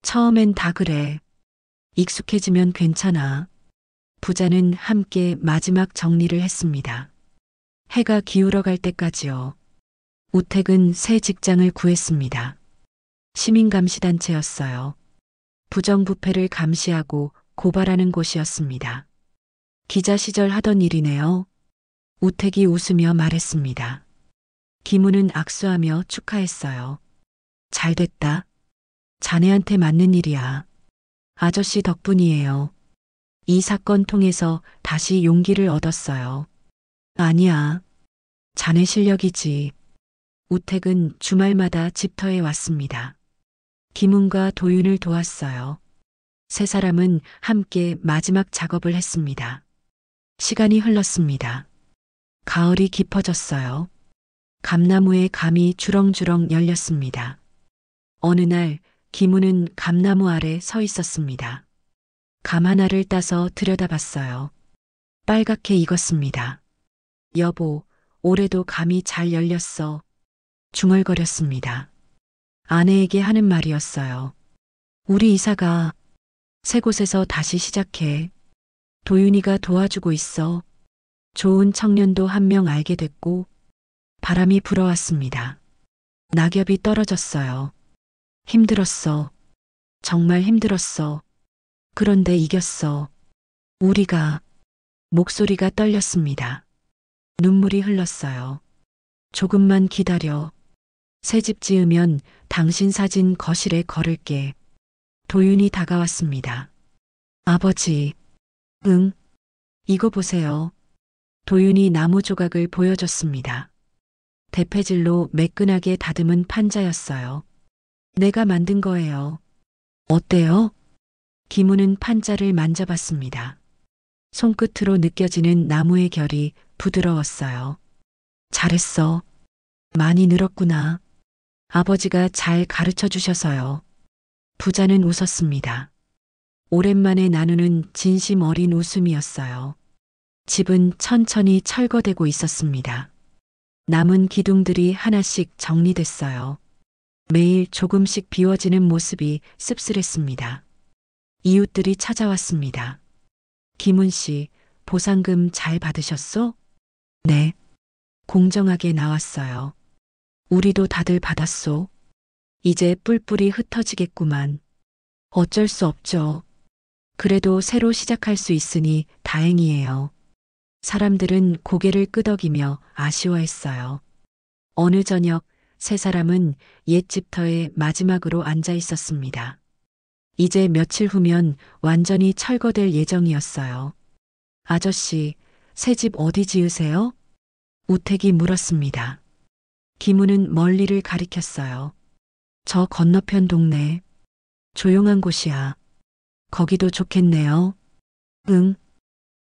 처음엔 다 그래. 익숙해지면 괜찮아. 부자는 함께 마지막 정리를 했습니다. 해가 기울어 갈 때까지요. 우택은 새 직장을 구했습니다. 시민감시단체였어요. 부정부패를 감시하고 고발하는 곳이었습니다. 기자 시절 하던 일이네요. 우택이 웃으며 말했습니다. 김우는 악수하며 축하했어요. 잘 됐다. 자네한테 맞는 일이야. 아저씨 덕분이에요. 이 사건 통해서 다시 용기를 얻었어요. 아니야. 자네 실력이지. 우택은 주말마다 집터에 왔습니다. 김훈과 도윤을 도왔어요. 세 사람은 함께 마지막 작업을 했습니다. 시간이 흘렀습니다. 가을이 깊어졌어요. 감나무에 감이 주렁주렁 열렸습니다. 어느 날 김훈은 감나무 아래 서 있었습니다. 감 하나를 따서 들여다봤어요. 빨갛게 익었습니다. 여보, 올해도 감이 잘 열렸어. 중얼거렸습니다. 아내에게 하는 말이었어요. 우리 이사가 새 곳에서 다시 시작해. 도윤이가 도와주고 있어. 좋은 청년도 한 명 알게 됐고 바람이 불어왔습니다. 낙엽이 떨어졌어요. 힘들었어. 정말 힘들었어. 그런데 이겼어. 우리가 목소리가 떨렸습니다. 눈물이 흘렀어요. 조금만 기다려. 새 집 지으면 당신 사진 거실에 걸을게. 도윤이 다가왔습니다. 아버지. 응. 이거 보세요. 도윤이 나무 조각을 보여줬습니다. 대패질로 매끈하게 다듬은 판자였어요. 내가 만든 거예요. 어때요? 김우는 판자를 만져봤습니다. 손끝으로 느껴지는 나무의 결이 부드러웠어요. 잘했어. 많이 늘었구나. 아버지가 잘 가르쳐 주셔서요. 부자는 웃었습니다. 오랜만에 나누는 진심 어린 웃음이었어요. 집은 천천히 철거되고 있었습니다. 남은 기둥들이 하나씩 정리됐어요. 매일 조금씩 비워지는 모습이 씁쓸했습니다. 이웃들이 찾아왔습니다. 김은 씨, 보상금 잘 받으셨어? 네. 공정하게 나왔어요. 우리도 다들 받았소. 이제 뿔뿔이 흩어지겠구만. 어쩔 수 없죠. 그래도 새로 시작할 수 있으니 다행이에요. 사람들은 고개를 끄덕이며 아쉬워했어요. 어느 저녁 세 사람은 옛 집터에 마지막으로 앉아 있었습니다. 이제 며칠 후면 완전히 철거될 예정이었어요. 아저씨, 새 집 어디 지으세요? 우택이 물었습니다. 김우는 멀리를 가리켰어요. 저 건너편 동네. 조용한 곳이야. 거기도 좋겠네요. 응.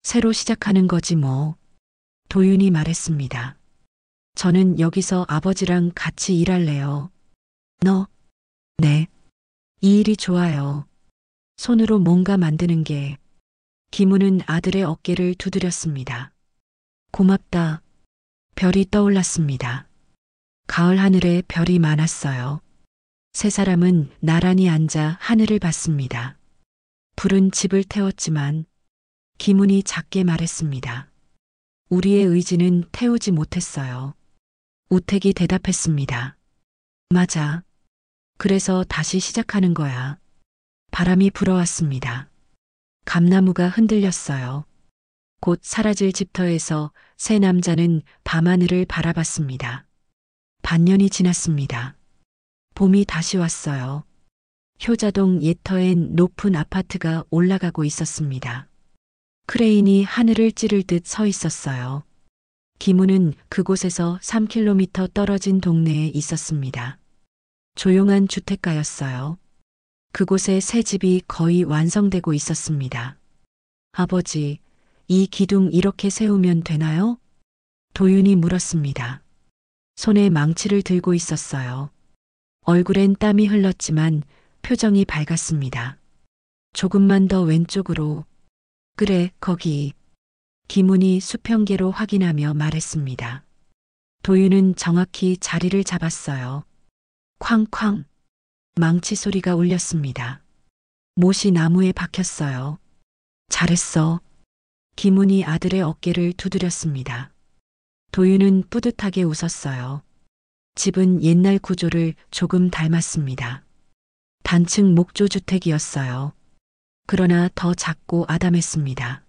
새로 시작하는 거지 뭐. 도윤이 말했습니다. 저는 여기서 아버지랑 같이 일할래요. 너? 네. 이 일이 좋아요. 손으로 뭔가 만드는 게. 김우는 아들의 어깨를 두드렸습니다. 고맙다. 별이 떠올랐습니다. 가을 하늘에 별이 많았어요. 세 사람은 나란히 앉아 하늘을 봤습니다. 불은 집을 태웠지만 김훈이 작게 말했습니다. 우리의 의지는 태우지 못했어요. 우택이 대답했습니다. 맞아. 그래서 다시 시작하는 거야. 바람이 불어왔습니다. 감나무가 흔들렸어요. 곧 사라질 집터에서 세 남자는 밤하늘을 바라봤습니다. 반년이 지났습니다. 봄이 다시 왔어요. 효자동 옛터엔 높은 아파트가 올라가고 있었습니다. 크레인이 하늘을 찌를 듯 서 있었어요. 김우는 그곳에서 3km 떨어진 동네에 있었습니다. 조용한 주택가였어요. 그곳에 새 집이 거의 완성되고 있었습니다. 아버지, 이 기둥 이렇게 세우면 되나요? 도윤이 물었습니다. 손에 망치를 들고 있었어요. 얼굴엔 땀이 흘렀지만 표정이 밝았습니다. 조금만 더 왼쪽으로. 그래, 거기. 김훈이 수평계로 확인하며 말했습니다. 도윤은 정확히 자리를 잡았어요. 쾅쾅. 망치 소리가 울렸습니다. 못이 나무에 박혔어요. 잘했어. 김훈이 아들의 어깨를 두드렸습니다. 도윤은 뿌듯하게 웃었어요. 집은 옛날 구조를 조금 닮았습니다. 단층 목조주택이었어요. 그러나 더 작고 아담했습니다.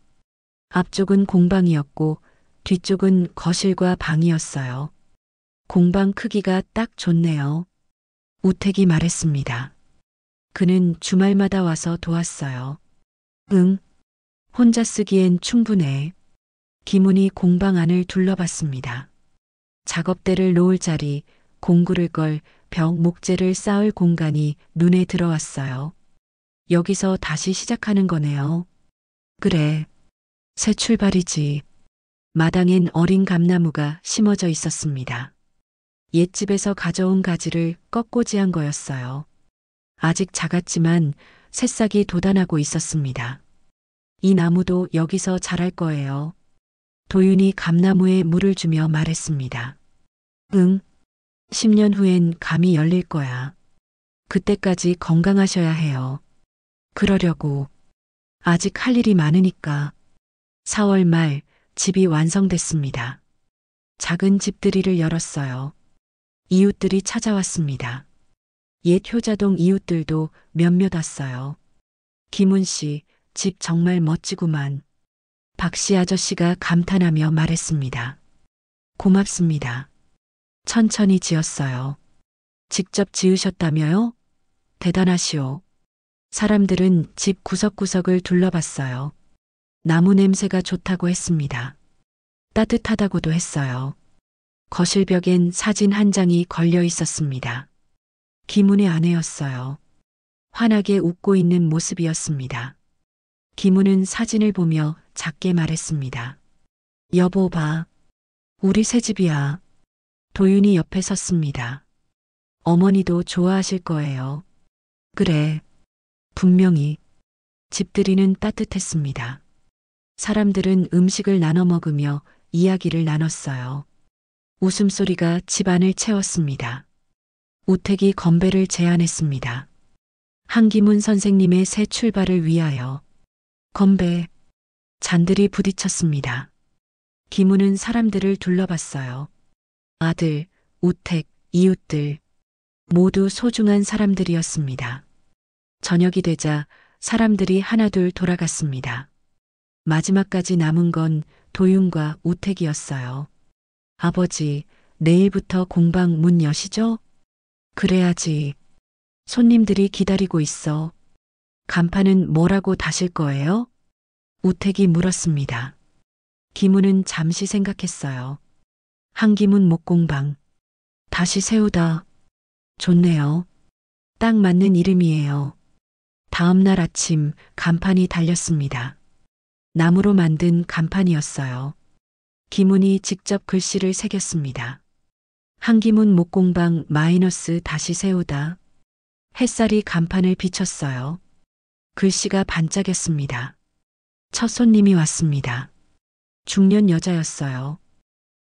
앞쪽은 공방이었고 뒤쪽은 거실과 방이었어요. 공방 크기가 딱 좋네요. 우택이 말했습니다. 그는 주말마다 와서 도왔어요. 응. 혼자 쓰기엔 충분해. 김훈이 공방 안을 둘러봤습니다. 작업대를 놓을 자리, 공구를 걸 벽 목재를 쌓을 공간이 눈에 들어왔어요. 여기서 다시 시작하는 거네요. 그래. 새 출발이지. 마당엔 어린 감나무가 심어져 있었습니다. 옛집에서 가져온 가지를 꺾고지한 거였어요. 아직 작았지만 새싹이 돋아나고 있었습니다. 이 나무도 여기서 자랄 거예요. 도윤이 감나무에 물을 주며 말했습니다. 응. 10년 후엔 감이 열릴 거야. 그때까지 건강하셔야 해요. 그러려고. 아직 할 일이 많으니까. 4월 말 집이 완성됐습니다. 작은 집들이를 열었어요. 이웃들이 찾아왔습니다. 옛 효자동 이웃들도 몇몇 왔어요. 김훈 씨, 집 정말 멋지구만. 박씨 아저씨가 감탄하며 말했습니다. 고맙습니다. 천천히 지었어요. 직접 지으셨다며요? 대단하시오. 사람들은 집 구석구석을 둘러봤어요. 나무 냄새가 좋다고 했습니다. 따뜻하다고도 했어요. 거실벽엔 사진 한 장이 걸려 있었습니다. 김훈의 아내였어요. 환하게 웃고 있는 모습이었습니다. 김훈은 사진을 보며 작게 말했습니다. 여보 봐. 우리 새집이야. 도윤이 옆에 섰습니다. 어머니도 좋아하실 거예요. 그래. 분명히. 집들이는 따뜻했습니다. 사람들은 음식을 나눠 먹으며 이야기를 나눴어요. 웃음소리가 집안을 채웠습니다. 우택이 건배를 제안했습니다. 한기문 선생님의 새 출발을 위하여. 건배. 잔들이 부딪혔습니다. 기문은 사람들을 둘러봤어요. 아들, 우택, 이웃들. 모두 소중한 사람들이었습니다. 저녁이 되자 사람들이 하나둘 돌아갔습니다. 마지막까지 남은 건 도윤과 우택이었어요. 아버지, 내일부터 공방 문 여시죠? 그래야지. 손님들이 기다리고 있어. 간판은 뭐라고 다실 거예요? 우택이 물었습니다. 기문은 잠시 생각했어요. 한기문 목공방. 다시 세우다. 좋네요. 딱 맞는 이름이에요. 다음 날 아침 간판이 달렸습니다. 나무로 만든 간판이었어요. 기문이 직접 글씨를 새겼습니다. 한기문 목공방 마이너스 다시 세우다. 햇살이 간판을 비쳤어요. 글씨가 반짝였습니다. 첫 손님이 왔습니다. 중년 여자였어요.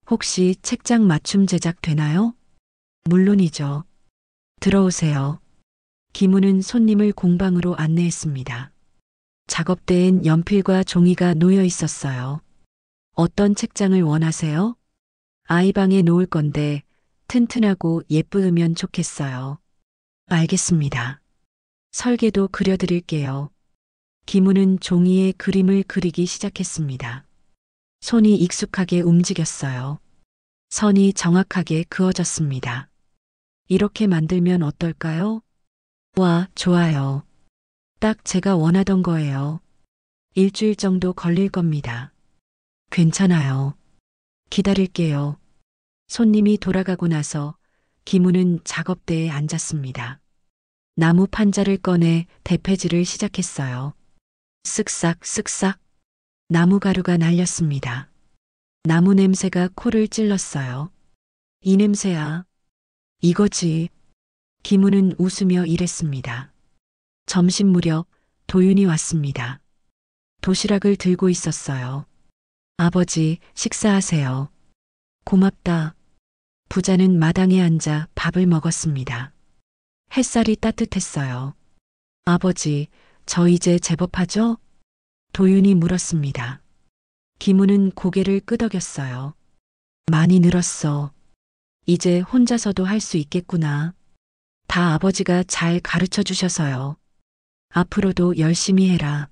혹시 책장 맞춤 제작 되나요? 물론이죠. 들어오세요. 기문은 손님을 공방으로 안내했습니다. 작업대엔 연필과 종이가 놓여 있었어요. 어떤 책장을 원하세요? 아이방에 놓을 건데 튼튼하고 예쁘면 좋겠어요. 알겠습니다. 설계도 그려드릴게요. 기문은 종이에 그림을 그리기 시작했습니다. 손이 익숙하게 움직였어요. 선이 정확하게 그어졌습니다. 이렇게 만들면 어떨까요? 와, 좋아요. 딱 제가 원하던 거예요. 일주일 정도 걸릴 겁니다. 괜찮아요. 기다릴게요. 손님이 돌아가고 나서 기문은 작업대에 앉았습니다. 나무 판자를 꺼내 대패질을 시작했어요. 쓱싹 쓱싹 나무 가루가 날렸습니다. 나무 냄새가 코를 찔렀어요. 이 냄새야. 이거지. 기문은 웃으며 일했습니다. 점심 무렵 도윤이 왔습니다. 도시락을 들고 있었어요. 아버지, 식사하세요. 고맙다. 부자는 마당에 앉아 밥을 먹었습니다. 햇살이 따뜻했어요. 아버지, 저 이제 제법하죠? 도윤이 물었습니다. 기문은 고개를 끄덕였어요. 많이 늘었어. 이제 혼자서도 할 수 있겠구나. 다 아버지가 잘 가르쳐 주셔서요. 앞으로도 열심히 해라.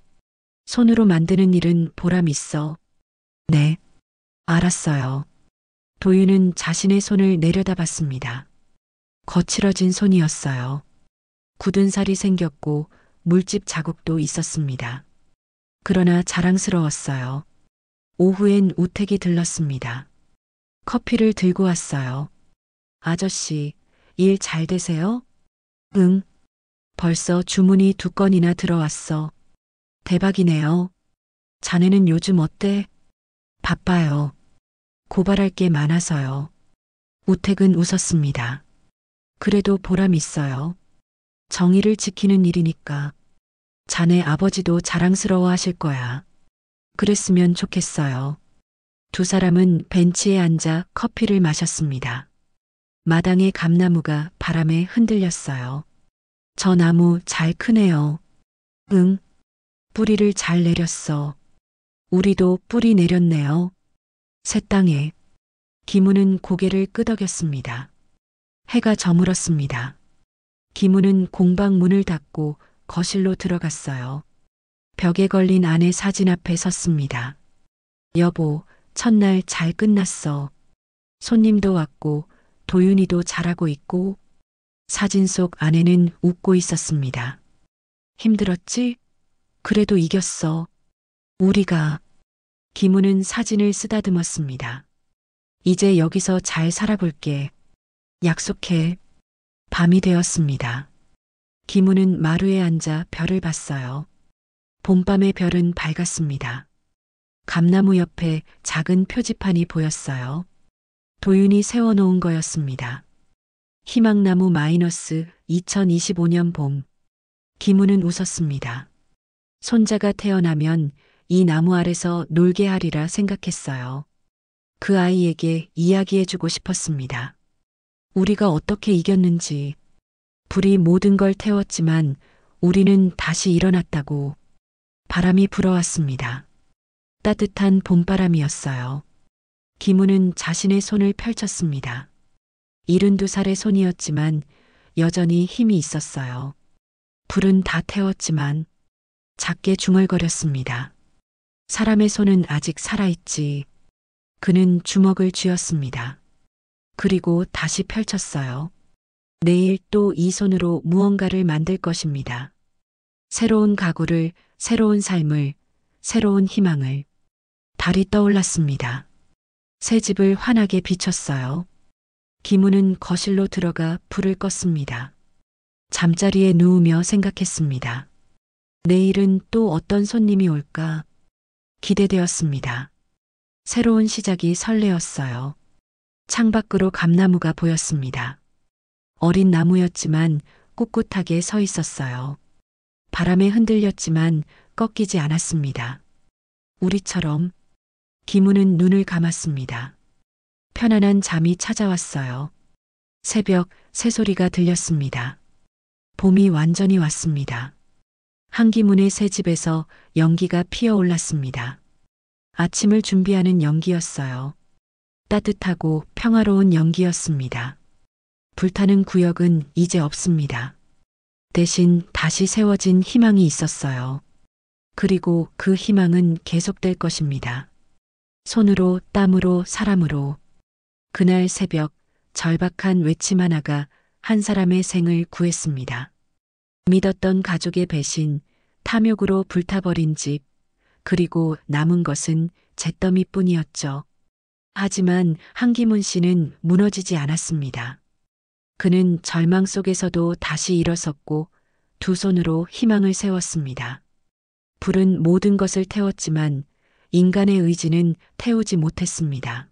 손으로 만드는 일은 보람 있어. 네. 알았어요. 도윤은 자신의 손을 내려다봤습니다. 거칠어진 손이었어요. 굳은 살이 생겼고 물집 자국도 있었습니다. 그러나 자랑스러웠어요. 오후엔 우택이 들렀습니다. 커피를 들고 왔어요. 아저씨, 일 잘 되세요? 응. 벌써 주문이 2건이나 들어왔어. 대박이네요. 자네는 요즘 어때? 바빠요. 고발할 게 많아서요. 우택은 웃었습니다. 그래도 보람 있어요. 정의를 지키는 일이니까. 자네 아버지도 자랑스러워 하실 거야. 그랬으면 좋겠어요. 두 사람은 벤치에 앉아 커피를 마셨습니다. 마당의 감나무가 바람에 흔들렸어요. 저 나무 잘 크네요. 응. 뿌리를 잘 내렸어. 우리도 뿌리 내렸네요. 새 땅에. 기문은 고개를 끄덕였습니다. 해가 저물었습니다. 기문은 공방 문을 닫고 거실로 들어갔어요. 벽에 걸린 아내 사진 앞에 섰습니다. 여보, 첫날 잘 끝났어. 손님도 왔고 도윤이도 잘하고 있고 사진 속 아내는 웃고 있었습니다. 힘들었지? 그래도 이겼어. 우리가. 기문은 사진을 쓰다듬었습니다. 이제 여기서 잘 살아볼게. 약속해. 밤이 되었습니다. 김우는 마루에 앉아 별을 봤어요. 봄밤의 별은 밝았습니다. 감나무 옆에 작은 표지판이 보였어요. 도윤이 세워놓은 거였습니다. 희망나무 마이너스 2025년 봄. 김우는 웃었습니다. 손자가 태어나면 이 나무 아래서 놀게 하리라 생각했어요. 그 아이에게 이야기해주고 싶었습니다. 우리가 어떻게 이겼는지, 불이 모든 걸 태웠지만 우리는 다시 일어났다고. 바람이 불어왔습니다. 따뜻한 봄바람이었어요. 김우는 자신의 손을 펼쳤습니다. 72살의 손이었지만 여전히 힘이 있었어요. 불은 다 태웠지만 작게 중얼거렸습니다. 사람의 손은 아직 살아있지. 그는 주먹을 쥐었습니다. 그리고 다시 펼쳤어요. 내일 또 이 손으로 무언가를 만들 것입니다. 새로운 가구를, 새로운 삶을, 새로운 희망을. 달이 떠올랐습니다. 새 집을 환하게 비췄어요. 김우는 거실로 들어가 불을 껐습니다. 잠자리에 누우며 생각했습니다. 내일은 또 어떤 손님이 올까? 기대되었습니다. 새로운 시작이 설레었어요. 창밖으로 감나무가 보였습니다. 어린 나무였지만 꿋꿋하게 서 있었어요. 바람에 흔들렸지만 꺾이지 않았습니다. 우리처럼. 김우는 눈을 감았습니다. 편안한 잠이 찾아왔어요. 새벽 새소리가 들렸습니다. 봄이 완전히 왔습니다. 한기문의 새 집에서 연기가 피어올랐습니다. 아침을 준비하는 연기였어요. 따뜻하고 평화로운 연기였습니다. 불타는 구역은 이제 없습니다. 대신 다시 세워진 희망이 있었어요. 그리고 그 희망은 계속될 것입니다. 손으로, 땀으로, 사람으로. 그날 새벽 절박한 외침 하나가 한 사람의 생을 구했습니다. 믿었던 가족의 배신, 탐욕으로 불타버린 집, 그리고 남은 것은 잿더미뿐이었죠. 하지만 한기문 씨는 무너지지 않았습니다. 그는 절망 속에서도 다시 일어섰고 두 손으로 희망을 세웠습니다. 불은 모든 것을 태웠지만 인간의 의지는 태우지 못했습니다.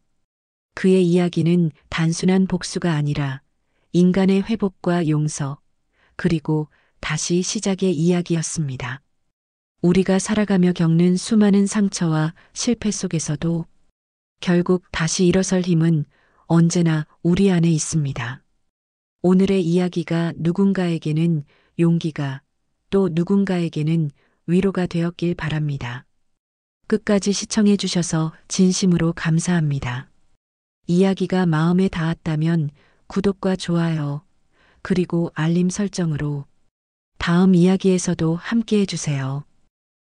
그의 이야기는 단순한 복수가 아니라 인간의 회복과 용서, 그리고 다시 시작의 이야기였습니다. 우리가 살아가며 겪는 수많은 상처와 실패 속에서도 결국 다시 일어설 힘은 언제나 우리 안에 있습니다. 오늘의 이야기가 누군가에게는 용기가, 또 누군가에게는 위로가 되었길 바랍니다. 끝까지 시청해 주셔서 진심으로 감사합니다. 이야기가 마음에 닿았다면 구독과 좋아요, 그리고 알림 설정으로 다음 이야기에서도 함께 해주세요.